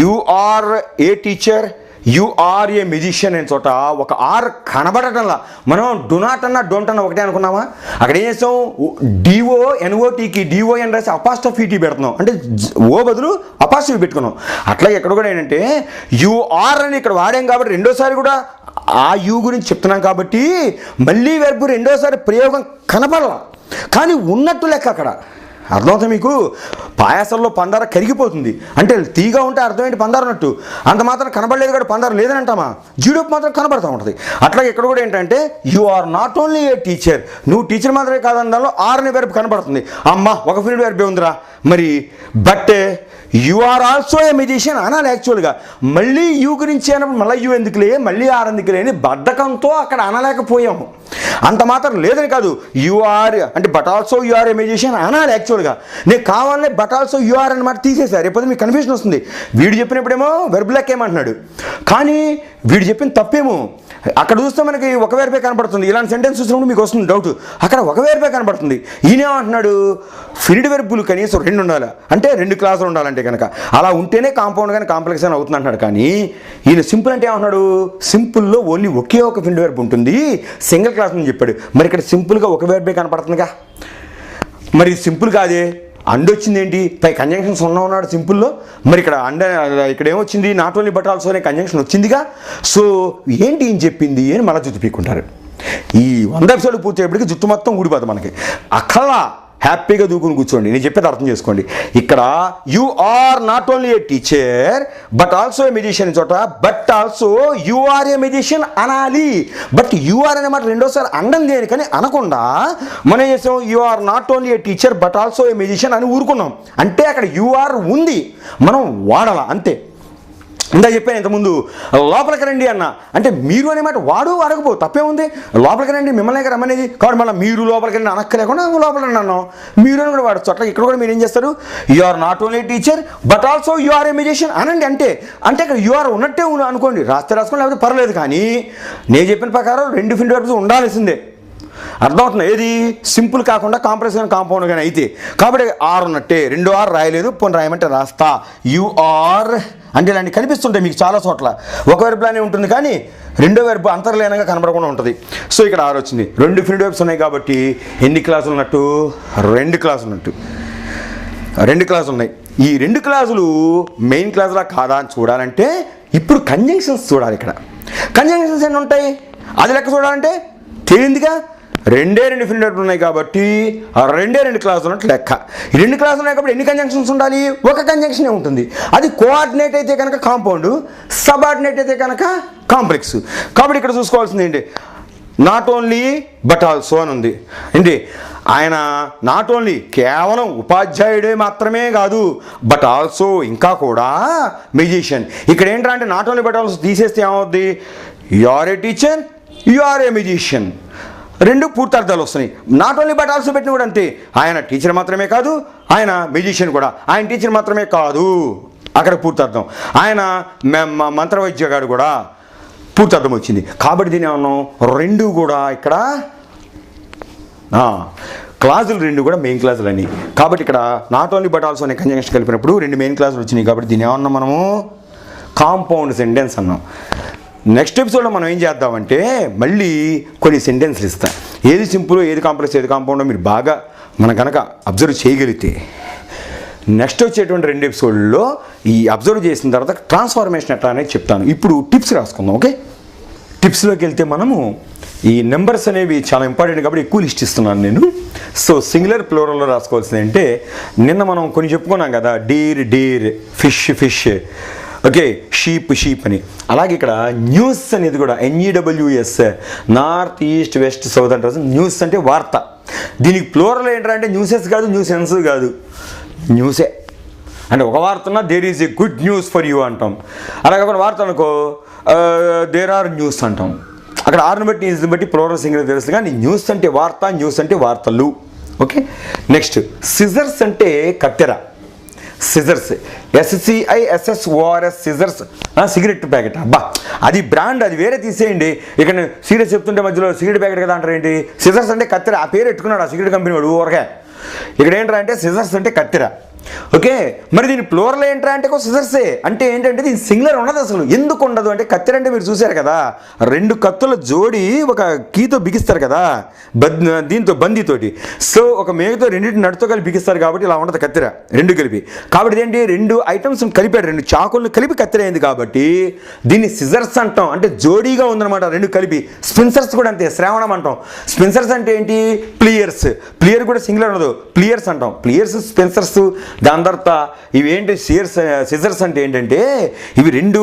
you are a teacher, you are a musician అనే చోట ఒక ఆర్ కనబడటంలా. మనం డు నాట్ అన్నా డోంట్ అన్నా ఒకటే అనుకున్నామా? అక్కడ ఏం చేస్తాం? డిఓ ఎన్ఓటీకి డిఓఎన్ రాసి అపాస్ట్రఫీ పెడుతున్నాం, అంటే ఓ బదులు అపాస్ట్రఫీ పెట్టుకున్నాం. అట్లాగే ఇక్కడ కూడా ఏంటంటే యు ఆర్ అని ఇక్కడ వాడాం కాబట్టి రెండోసారి కూడా ఆ యు గురించి చెప్తున్నాం కాబట్టి మళ్ళీ వెర్బ్ రెండోసారి ప్రయోగం కనపడాల, కానీ ఉన్నట్టు లెక్క. అక్కడ అర్థమవుతుంది మీకు? పాయాసంలో పందార కరిగిపోతుంది అంటే తీగా ఉంటే అర్థం ఏంటి? పందారు అన్నట్టు. అంత మాత్రం కనబడలేదు కూడా పందారు లేదని అంటామా? జీడిపప్పు మాత్రం కనబడుతూ ఉంటుంది. అట్లాగే ఇక్కడ కూడా ఏంటంటే you are not only a teacher, నువ్వు టీచర్ మాత్రమే కాదని దానిలో ఆర్ అనే వెర్బ్ కనబడుతుంది. అమ్మ ఒక ఫినిట్ వెర్బే ఉందిరా. మరి but you are also a musician అనాలి యాక్చువల్గా. మళ్ళీ యూ గురించి అన్నప్పుడు మళ్ళీ యూ ఎందుకులే, మళ్ళీ ఆర్ ఎందుకులే అని బద్ధకంతో అక్కడ అనలేకపోయాము. అంత మాత్రం లేదని కాదు, యు ఆర్ అంటే but also you are a musician అనాలి యాక్చువల్గా. నేను కావాలనే బట్ ఆల్సో యు ఆర్ అన్నమాట తీసేశారు. రేపు మీకు కన్ఫ్యూజన్ వస్తుంది. వీడు చెప్పినప్పుడేమో వెర్బ్ లెక్క ఏమంటున్నాడు, కానీ వీడు చెప్పిన తప్పేమో. అక్కడ చూస్తే మనకి ఒక వెర్బే కనబడుతుంది, ఇలాంటి సెంటెన్స్ చూసినప్పుడు మీకు వస్తుంది డౌట్, అక్కడ ఒక వెర్బే కనబడుతుంది. ఈయనేమంటున్నాడు? ఫినిట్ వెర్బులు కనీసం రెండు ఉండాలి, అంటే రెండు క్లాసులు ఉండాలంటే కనుక అలా ఉంటేనే కాంపౌండ్ కానీ కాంప్లెక్స్ అని అవుతుంది అంటున్నాడు. కానీ ఈయన సింపుల్ అంటే ఏమంటున్నాడు? సింపుల్లో ఓన్లీ ఒకే ఒక ఫినిట్ వెర్బ్ ఉంటుంది, సింగిల్ క్లాస్ అని చెప్పాడు. మరి ఇక్కడ సింపుల్గా ఒక వెర్బే కనపడుతుందిగా, మరి సింపుల్ కాదే, అండ్ వచ్చింది ఏంటి? పై కంజంక్షన్స్ ఉన్నాడు సింపుల్లో. మరి ఇక్కడ అండ్ ఇక్కడ ఏమొచ్చింది? నాట్ ఓన్లీ బట్ ఆల్సో అనే కంజంక్షన్ వచ్చిందిగా. సో ఏంటి ఏం చెప్పింది అని మళ్ళీ జుట్టు పీక్కుంటారు. ఈ 100 ఎపిసోడ్ పూర్తయ్యేప్పటికి జుట్టు మొత్తం ఊడిపోతుంది మనకి. అక్కలా హ్యాపీగా దూకుని కూర్చోండి, నేను చెప్పేది అర్థం చేసుకోండి. ఇక్కడ you are not only a teacher but also a musician చోట but also you are a musician అనాలి. బట్ యు ఆర్ అనే మాట రెండోసారి అండం దేని కానీ అనకుండా మనం ఏం చేసాం? You are not only a teacher but also a musician అని ఊరుకున్నాం. అంటే అక్కడ యు ఆర్ ఉంది, మనం వాడాల అంతే. ఇందా చెప్పాను ఇంతకుముందు, లోపలికి రండి అన్న అంటే మీరు అనే మాట వాడు అడగపో, తప్పే ఉంది. లోపలికి రండి మిమ్మల్ని రమ్మనేది కాబట్టి మళ్ళీ మీరు లోపలికి రండి అనక్కలేకుండా లోపల రండి అన్నాం. మీరు అని కూడా వాడచ్చు. అట్లా ఇక్కడ కూడా మీరు ఏం చేస్తారు? You are not only teacher but also you are a musician అనండి. అంటే ఇక్కడ యు ఆర్ ఉన్నట్టే అనుకోండి, రాస్తే రాసుకోండి లేకపోతే పర్లేదు. కానీ నేను చెప్పిన ప్రకారం రెండు ఫినిట్ వెర్బ్స్ ఉండాల్సిందే. అర్థమవుతుంది? ఏది సింపుల్ కాకుండా కాంప్లెక్స్ కానీ కాంపౌండ్ కానీ అయితే. కాబట్టి ఆర్ ఉన్నట్టే, రెండు ఆర్ రాయలేదు, పోనీ రాయమంటే రాస్తా. యు ఆర్ అంటే ఇలాంటి కనిపిస్తుంటాయి మీకు చాలా చోట్ల. ఒక వెర్బ్లానే ఉంటుంది కానీ రెండో వెర్బ్ అంతర్లీనంగా కనబడకుండా ఉంటుంది. సో ఇక్కడ ఆర్ వచ్చింది. రెండు ఫినిట్ వెర్బ్స్ ఉన్నాయి కాబట్టి ఎన్ని క్లాసులు ఉన్నట్టు? రెండు క్లాసులు ఉన్నట్టు. రెండు క్లాసులు ఉన్నాయి. ఈ రెండు క్లాసులు మెయిన్ క్లాసులా కాదా అని చూడాలంటే ఇప్పుడు కంజంక్షన్స్ చూడాలి. ఇక్కడ కంజంక్షన్స్ ఎన్ని ఉంటాయి అది లెక్క చూడాలంటే తేలిందిగా. రెండే రెండు ఫినిట్ వెర్బ్లు ఉన్నాయి కాబట్టి రెండే రెండు క్లాసులు ఉన్నట్టు లెక్క. ఈ రెండు క్లాసులు ఉన్నాయి కాబట్టి ఎన్ని కంజంక్షన్స్ ఉండాలి? ఒక కంజంక్షనే ఉంటుంది. అది కోఆర్డినేట్ అయితే కనుక కాంపౌండ్, సబార్డినేట్ అయితే కనుక కాంప్లెక్స్. కాబట్టి ఇక్కడ చూసుకోవాల్సింది ఏంటి? నాట్ ఓన్లీ బట్ ఆల్సో అని ఉంది. ఏంటి? ఆయన నాట్ ఓన్లీ కేవలం ఉపాధ్యాయుడే మాత్రమే కాదు బట్ ఆల్సో ఇంకా కూడా మ్యూజిషియన్. ఇక్కడ ఏంటంటే నాట్ ఓన్లీ బట్ ఆల్సో తీసేస్తే ఏమవుద్ది? You are a teacher, you are a musician, రెండు పూర్తార్థాలు వస్తున్నాయి. నాట్ ఓన్లీ బట్ ఆల్సో పెట్టిన కూడా అంతే. ఆయన టీచర్ మాత్రమే కాదు, ఆయన మ్యూజిషియన్ కూడా. ఆయన టీచర్ మాత్రమే కాదు, అక్కడ పూర్తార్థం. ఆయన మంత్రవైద్యగాడు కూడా పూర్తార్థం వచ్చింది. కాబట్టి దీని ఏమన్నాం? రెండు కూడా ఇక్కడ క్లాజులు రెండు కూడా మెయిన్ క్లాజులు అని. కాబట్టి ఇక్కడ నాట్ ఓన్లీ బట్ ఆల్సో అనే కంజంక్షన్ కలిపినప్పుడు రెండు మెయిన్ క్లాజులు వచ్చినాయి. కాబట్టి దీని ఏమన్నాం మనము? కాంపౌండ్ సెంటెన్స్ అన్నాం. నెక్స్ట్ ఎపిసోడ్లో మనం ఏం చేద్దామంటే మళ్ళీ కొన్ని సెంటెన్స్లు ఇస్తాం. ఏది సింపుల్, ఏది కాంప్లెక్స్, ఏది కాంపౌండో మీరు బాగా మనం కనుక అబ్జర్వ్ చేయగలిగితే నెక్స్ట్ వచ్చేటువంటి 2 ఎపిసోడ్లో ఈ అబ్జర్వ్ చేసిన తర్వాత ట్రాన్స్ఫార్మేషన్ ఎట్లా అనేది చెప్తాను. ఇప్పుడు టిప్స్ రాసుకుందాం. ఓకే, టిప్స్లోకి వెళ్తే మనము ఈ నెంబర్స్ అనేవి చాలా ఇంపార్టెంట్ కాబట్టి ఎక్కువ లిస్ట్ ఇస్తున్నాను నేను. సో సింగులర్ ప్లూరల్లో రాసుకోవాల్సింది అంటే నిన్న మనం కొన్ని చెప్పుకున్నాం కదా, డీర్, ఫిష్, ఓకే, షీప్ అని. అలాగే ఇక్కడ న్యూస్ అనేది కూడా NEWS, north east west south అంటారు. న్యూస్ అంటే వార్త. దీనికి ప్లూరల్ ఏంటంటే న్యూసెస్ కాదు, న్యూసెన్స్ కాదు, న్యూసే. అంటే ఒక వార్త ఉన్నా there is a good news for you అంటాం. అలాగే ఒక వార్త అనుకో దేర్ ఆర్ న్యూస్ అంటాం. అక్కడ ఆర్ని బట్టి ఈజ్ని బట్టి ప్లూరల్ సింగులర్ తెలుసు, కానీ న్యూస్ అంటే వార్త, న్యూస్ అంటే వార్తలు. ఓకే, నెక్స్ట్ సిజర్స్ అంటే కత్తెర. Scissors SCISSORS scissors, cigarette packet. అబ్బా అది బ్రాండ్, అది వేరే తీసేయండి. ఇక్కడ సీరియస్ చెప్తుంటే మధ్యలో సిగరెట్ ప్యాకెట్ కదా అంటారు ఏంటి? సిజర్స్ అంటే కత్తెర, ఆ పేరు ఎట్టుకున్నాడు ఆ సిగరెట్ కంపెనీ వాడు ఊరగా. ఇక్కడ ఏంట్రా అంటే సిజర్స్ అంటే కత్తెర. ఓకే, మరి దీని ప్లూరల్ ఏంట్రా అంటే సిజర్సే. అంటే ఏంటంటే దీని సింగులర్ ఉండదు అసలు. ఎందుకు ఉండదు అంటే కత్తెర అంటే మీరు చూశారు కదా, 2 కత్తుల జోడి ఒక కీతో బిగిస్తారు కదా, దీంతో బందీతోటి. సో ఒక మేకతో 2 నడుతో కలిపి బిగిస్తారు కాబట్టి ఇలా ఉండదు కత్తెర, 2 కలిపి. కాబట్టి ఇదేంటి 2 ఐటమ్స్ కలిపాడు, 2 చాకులను కలిపి కత్తెర అయింది కాబట్టి దీన్ని సిజర్స్ అంటాం. అంటే జోడీగా ఉందన్నమాట 2 కలిపి. స్పిన్సర్స్ కూడా అంతే, శ్రావణం అంటాం. స్పిన్సర్స్ అంటే ఏంటి? ప్లియర్స్. ప్లియర్ కూడా సింగులర్ ఉండదు, ప్లియర్స్ అంటాం. ప్లియర్స్, స్పిన్సర్స్. దాని తర్వాత ఇవేంటి సిజర్స్ అంటే ఏంటంటే ఇవి 2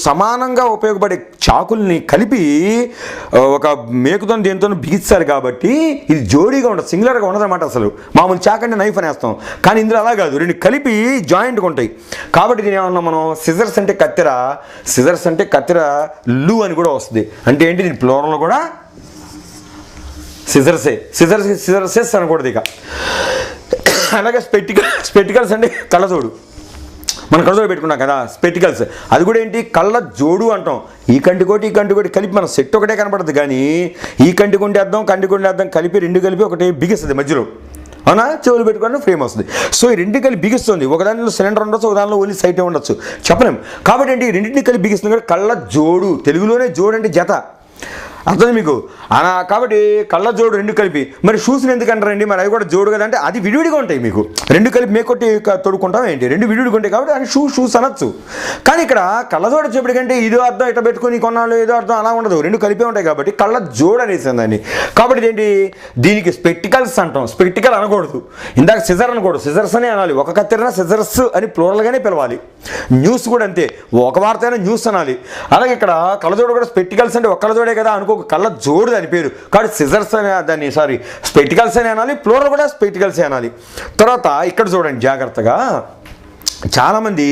సమానంగా ఉపయోగపడే చాకుల్ని కలిపి ఒక మేకుతో దేంతో బిగిస్తారు కాబట్టి ఇది జోడీగా ఉండదు, సింగులర్గా ఉండదు అనమాట. అసలు మామూలు చాక్ అంటే నైఫ్ అనేస్తాం, కానీ ఇందులో అలా కాదు, 2 కలిపి జాయింట్గా ఉంటాయి. కాబట్టి దీని ఏమన్నా మనం సిజర్స్ అంటే కత్తెర, సిజర్స్ అంటే కత్తెర లు అని కూడా వస్తుంది. అంటే ఏంటి దీని ప్లూరల్ కూడా సిజర్సెస్ అనకూడదు ఇక. అలాగే స్పెటికల్స్ అంటే కళ్ళజోడు. మనం కళ్ళజోడు పెట్టుకున్నాం కదా, స్పెటికల్స్. అది కూడా ఏంటి? కళ్ళ జోడు అంటాం. ఈ కంటికోటి ఈ కంటికోటి కలిపి మన సెట్ ఒకటే కనపడుతుంది, కానీ ఈ కంటికుంటే అర్థం కంటికుంటే అర్థం కలిపి 2 కలిపి ఒకటి బిగిస్తుంది మధ్యలో. అవునా? చెవులు పెట్టుకోవడం ఫ్రేమ్ వస్తుంది. సో ఈ 2 కలిపి బిగిస్తుంది. ఒక దానిలో సిలిండర్ ఉండొచ్చు, ఒక దానిలో ఓన్లీ సైటే ఉండొచ్చు, చెప్పలేం. కాబట్టి ఏంటి 2 కలిపి బిగిస్తుంది కదా, కళ్ళ జోడు. తెలుగులోనే జోడు అంటే జత, అర్థం మీకు. కాబట్టి కళ్ళ జోడు 2 కలిపి. మరి షూస్ని ఎందుకు అంటారండి? మరి అవి కూడా జోడు కదా అంటే అది విడివిడిగా ఉంటాయి. మీకు 2 కలిపి మేకొట్టి తొడుక్కుంటాం ఏంటి? 2 విడివిడిగా ఉంటాయి కాబట్టి అది షూస్ అనొచ్చు. కానీ ఇక్కడ కళ్ళ జోడు వచ్చేప్పటికంటే ఇదో అర్థం ఇట్లా పెట్టుకుని కొన్నాళ్ళు ఏదో అర్థం అలా ఉండదు, 2 కలిపే ఉంటాయి కాబట్టి కళ్ళ జోడు అనేసి దాన్ని. కాబట్టి ఏంటి దీనికి స్పెక్టికల్స్ అంటాం. స్పెక్టికల్ అనకూడదు, ఇందాక సిజర్ అనకూడదు, సిజర్స్ అనే అనాలి. ఒక కత్తెరన సిజర్స్ అని ప్లూరల్గానే పిలవాలి. న్యూస్ కూడా అంతే, ఒక వార్త అయినా న్యూస్ అనాలి. అలాగే ఇక్కడ కళ్ళజోడు కూడా స్పెక్టికల్స్ అంటే ఒక కళ్ళజోడే కదా అనుకో, కళ్ళ జోడు దాని పేరు. కాబట్టి సిజర్స్ అనే దాన్ని స్పెక్టికల్స్ అని అనాలి, ప్లూరల్ కూడా స్పెక్టికల్స్ అనాలి. తర్వాత ఇక్కడ చూడండి జాగ్రత్తగా, చాలామంది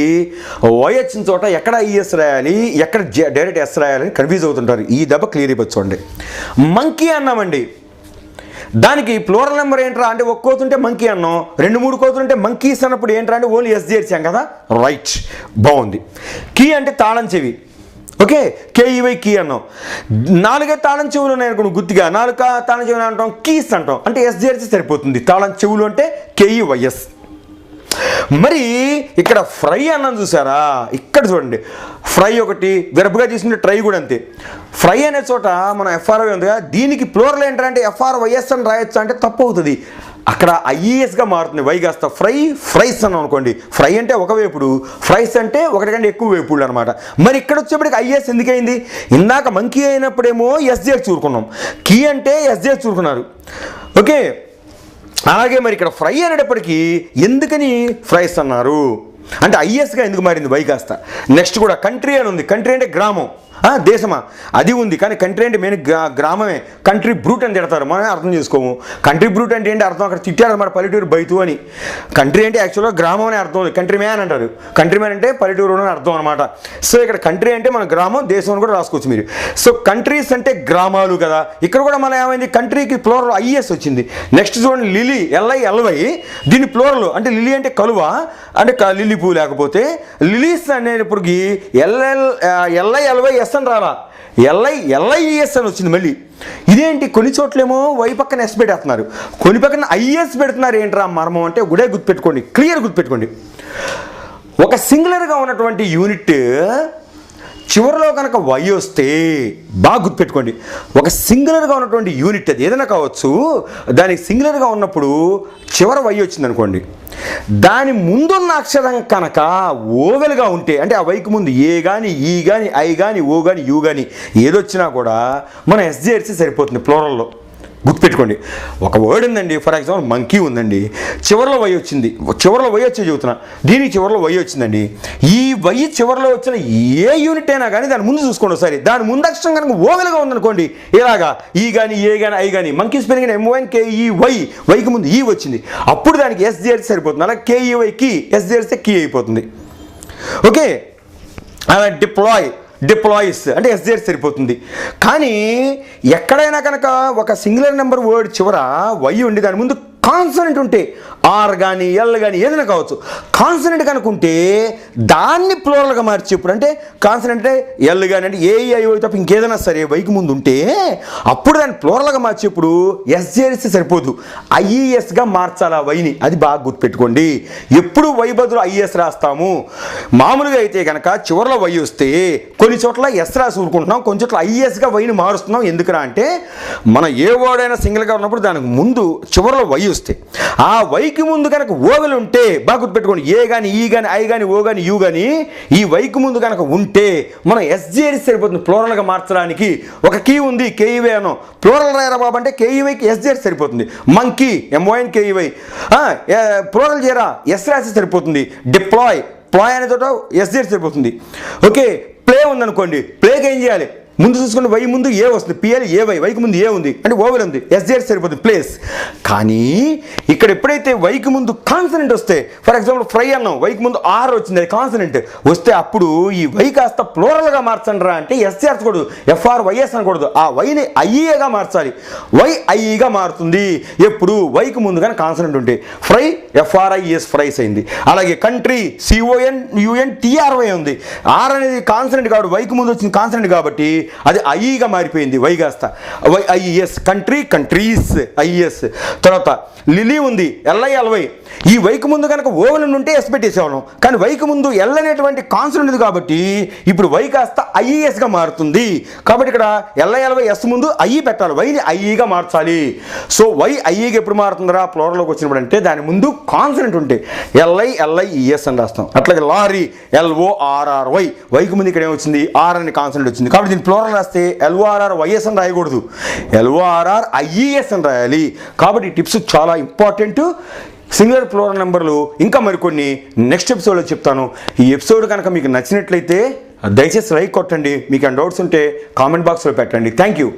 ఓహెచ్చిన చోట ఎక్కడ ఈఎస్ రాయాలి, ఎక్కడ డైరెక్ట్ ఎస్ రాయాలని కన్ఫ్యూజ్ అవుతుంటారు. ఈ దెబ్బ క్లియర్ అయిపోతుంది చూడండి. మంకీ అన్నామండి, దానికి ప్లూరల్ నెంబర్ ఏంట్రా అంటే ఒక కోతుంటే మంకీ అన్నాం, 2-3 కోతులుంటే మంకీస్ అన్నప్పుడు ఏంట్రా అంటే ఓన్లీ ఎస్ చేర్చాం కదా, రైట్, బాగుంది. కీ అంటే తాళం చెవి. ఓకే, KEY కీ అన్నాం. 4 తాళం చెవులు ఉన్నాయి అనుకోండి గుర్తుగా, 4 తాళం చెవులు అంటాం, కీస్ అంటాం. అంటే ఎస్ చేర్చి సరిపోతుంది. తాళం చెవులు అంటే KEYS. మరి ఇక్కడ ఫ్రై అన్నం చూసారా, ఇక్కడ చూడండి, ఫ్రై ఒకటి వెరబుగా తీసుకుంటే ట్రై కూడా అంతే. ఫ్రై అనే చోట మన FRY ఉంది కదా, దీనికి ప్లూరల్ ఏంటంటే FRYS అని రాయొచ్చు అంటే తప్పు అవుతుంది. అక్కడ IESగా మారుతుంది, వై కాస్త ఫ్రైస్ అన్నాం అనుకోండి. ఫ్రై అంటే ఒక వేపుడు, ఫ్రైస్ అంటే ఒకటి కంటే ఎక్కువ వేపుడు అనమాట. మరి ఇక్కడ వచ్చేప్పటికి IS ఎందుకైంది? ఇందాక మంకీ అయినప్పుడేమో SJ చూరుకున్నాం, కీ అంటే SJ చూరుకున్నారు. ఓకే, అలాగే మరి ఇక్కడ ఫ్రై అనేటప్పటికీ ఎందుకని ఫ్రైస్ అన్నారు అంటే ISగా ఎందుకు మారింది వై కాస్త. నెక్స్ట్ కూడా కంట్రీ అని ఉంది, కంట్రీ అంటే గ్రామం, దేశమా అది ఉంది, కానీ కంట్రీ అంటే మెయిన్ గ్రామమే. కంట్రీ బ్రూట్ అని తిడతారు, మనమే అర్థం చేసుకోము. కంట్రీ బ్రూట్ అంటే ఏంటి అర్థం? అక్కడ తిట్టారు అన్నమాట, పల్లెటూరు బయటు అని. కంట్రీ అంటే యాక్చువల్గా గ్రామం అనే అర్థం ఉంది, కంట్రీ మ్యాన్ అంటారు. కంట్రీ మ్యాన్ అంటే పల్లెటూరు అని అర్థం అనమాట. సో ఇక్కడ కంట్రీ అంటే మన గ్రామం, దేశం అని కూడా రాసుకోవచ్చు మీరు. సో కంట్రీస్ అంటే గ్రామాలు కదా, ఇక్కడ కూడా మన ఏమైంది కంట్రీకి ప్లూరల్ IS వచ్చింది. నెక్స్ట్ చూడండి, లిలీ LILY, దీని ప్లూరల్ అంటే లిలీ అంటే కలువ అంటే లిల్లీ పువ్వు, లేకపోతే లిలీస్ అనేటప్పటికి LILYS అని రాలా, LIES అని వచ్చింది మళ్ళీ. ఇదేంటి కొన్ని చోట్లేమో వై పక్కన ఎస్ పెట్టేస్తున్నారు, కొన్ని పక్కన IS పెడుతున్నారు. ఏంట్రా మర్మం అంటే గుడే గుర్తుపెట్టుకోండి, క్లియర్ గుర్తుపెట్టుకోండి. ఒక సింగులర్గా ఉన్నటువంటి యూనిట్ చివరిలో కనుక వై వస్తే బాగా గుర్తుపెట్టుకోండి, ఒక సింగులర్గా ఉన్నటువంటి యూనిట్ అది ఏదైనా కావచ్చు, దానికి సింగులర్గా ఉన్నప్పుడు చివర వై వచ్చింది అనుకోండి, దాని ముందున్న అక్షరం కనుక ఓవెల్గా ఉంటే, అంటే ఆ వైకి ముందు ఏ కానీ ఈ కానీ ఐ కానీ ఓ కానీ యూ కానీ ఏదొచ్చినా కూడా మనం ఎస్జేర్సి సరిపోతుంది ప్లోరల్లో. గుర్తుపెట్టుకోండి, ఒక వర్డ్ ఉందండి, ఫర్ ఎగ్జాంపుల్ మంకీ ఉందండి, చివరిలో వై వచ్చింది, చివరిలో వై వచ్చే చెబుతున్నా, దీనికి చివరిలో వై వచ్చిందండి. ఈ వై చివరిలో వచ్చిన ఏ యూనిట్ అయినా కానీ దాని ముందు చూసుకోండి ఒకసారి, దాని ముందు అక్షరం కనుక ఓవెల్గా ఉందనుకోండి, ఇలాగా ఈ కానీ ఏ కానీ ఐ కానీ, మంకీ స్పెల్లింగ్ MONKEY, వైకి ముందు ఈ వచ్చింది, అప్పుడు దానికి ఎస్ చేస్తే సరిపోతుంది. అలా KEY కి ఎస్ చేస్తే కీ అయిపోతుంది. ఓకే, అలా డిప్లాయిస్ అంటే ఎస్జేడ్ సరిపోతుంది. కానీ ఎక్కడైనా కనుక ఒక సింగులర్ నెంబర్ వర్డ్ చివర వై ఉండి దాని ముందు కాన్సనెంట్ ఉంటే, ఆర్ కానీ ఎల్ కానీ ఏదైనా కావచ్చు, కాన్సనెంట్ కనుక ఉంటే దాన్ని ప్లూరల్గా మార్చేప్పుడు, అంటే కాన్సనెంట్ అంటే ఎల్ కానీ అంటే ఏఐఓ తప్ప ఇంకేదైనా సరే వైకి ముందు ఉంటే అప్పుడు దాన్ని ప్లూరల్గా మార్చేప్పుడు ఎస్జేసి సరిపోదు, ఐఈఎస్గా మార్చాలి ఆ వైని. అది బాగా గుర్తుపెట్టుకోండి. ఎప్పుడు వై బదులు ఐఎస్ రాస్తాము. మామూలుగా అయితే కనుక చివరిలో వై వస్తే కొన్ని చోట్ల ఎస్ రాసి ఊరుకుంటున్నాం, కొన్ని చోట్ల ఐఎస్గా వైని మారుస్తున్నాం. ఎందుకురా అంటే మనం ఏ వర్డ్ అయినా సింగిల్గా ఉన్నప్పుడు దానికి ముందు చివరిలో వై వస్తే, ఆ వైకి ముందు కనుక ఓవెల్ ఉంటే బాగా గుర్తుపెట్టుకోండి, ఏ కానీ ఈ కానీ ఐ కానీ ఓ కానీ యూ కానీ ఈ వైకి ముందు కనుక ఉంటే మనం ఎస్జేసి సరిపోతుంది ప్లూరల్గా మార్చడానికి. ఒక కీ ఉంది KEY అనో, ప్లూరల్ రాయరా బాబు అంటే KEYకి ఎస్జేసి సరిపోతుంది. మంకీ MONKEY, ప్లూరల్ చేయరా ఎస్ రాసి సరిపోతుంది. ప్లాయ్ అనే చోట ఎస్జేసి సరిపోతుంది. ఓకే, ప్లే ఉందనుకోండి, ప్లేకి ఏం చేయాలి, ముందు చూసుకుని వై ముందు ఏ వస్తుంది, PLAY, వైకి ముందు ఏ ఉంది అంటే ఓవెల్ ఉంది, ఎస్జేడ్ సరిపోతుంది ప్లేస్. కానీ ఇక్కడ ఎప్పుడైతే వైకి ముందు కాన్సనెంట్ వస్తే, ఫర్ ఎగ్జాంపుల్ ఫ్రై అన్నాం, వైకి ముందు ఆర్ వచ్చింది, అది కాన్సనెంట్ వస్తే అప్పుడు ఈ వై కాస్త ప్లూరల్గా మార్చండి రా అంటే ఎస్ చేర్చకూడదు, FRYS అనకూడదు, ఆ వైని ఐఏగా మార్చాలి. వై ఐఈగా మారుతుంది ఎప్పుడు వైకి ముందు కానీ కాన్సనెంట్ ఉంటే. ఫ్రై FRIS ఫ్రైస్ అయింది. అలాగే కంట్రీ CONUNTRY ఉంది, ఆర్ అనేది కాన్సనెంట్ కాదు, వైకి ముందు వచ్చింది కాన్సనెంట్ కాబట్టి అది ఐఈగా మారిపోయింది, వై కాస్త IES, కంట్రీ కంట్రీస్ IES. తర్వాత లిలీ ఉంది, LILY, ఈ వైకి ముందు కనుక ఓవెల్ ఉంటే ఎస్ పెట్టేసేవాళ్ళం, కానీ వైకి ముందు ఎల్ అనేటువంటి కాన్సనెంట్ ఉంది కాబట్టి ఇప్పుడు వై కాస్త ఐఈఎస్గా మారుతుంది. కాబట్టి ఇక్కడ LILY ఎస్ ముందు ఐఈ పెట్టాలి, వైని ఐఈగా మార్చాలి. సో వై ఐఈగా ఎప్పుడు మారుతుందిరా ప్లూరల్లోకి వచ్చినప్పుడు అంటే దాని ముందు కాన్సనెంట్ ఉంటే LILIES అని రాస్తాం. అట్లాగే లారీ LORRY, వైకి ముందు ఇక్కడ ఏమొచ్చింది, ఆర్ అని కాన్సనెంట్ వచ్చింది కాబట్టి దీన్ని ప్లూరల్ రాస్తే LORRYS అని రాయకూడదు, LORRIES అని రాయాలి. కాబట్టి ఈ టిప్స్ చాలా ఇంపార్టెంట్. సింగులర్ ప్లూరల్ నెంబర్లు ఇంకా మరికొన్ని నెక్స్ట్ ఎపిసోడ్లో చెప్తాను. ఈ ఎపిసోడ్ కనుక మీకు నచ్చినట్లయితే దయచేసి లైక్ కొట్టండి. మీకు డౌట్స్ ఉంటే కామెంట్ బాక్స్లో పెట్టండి. Thank you.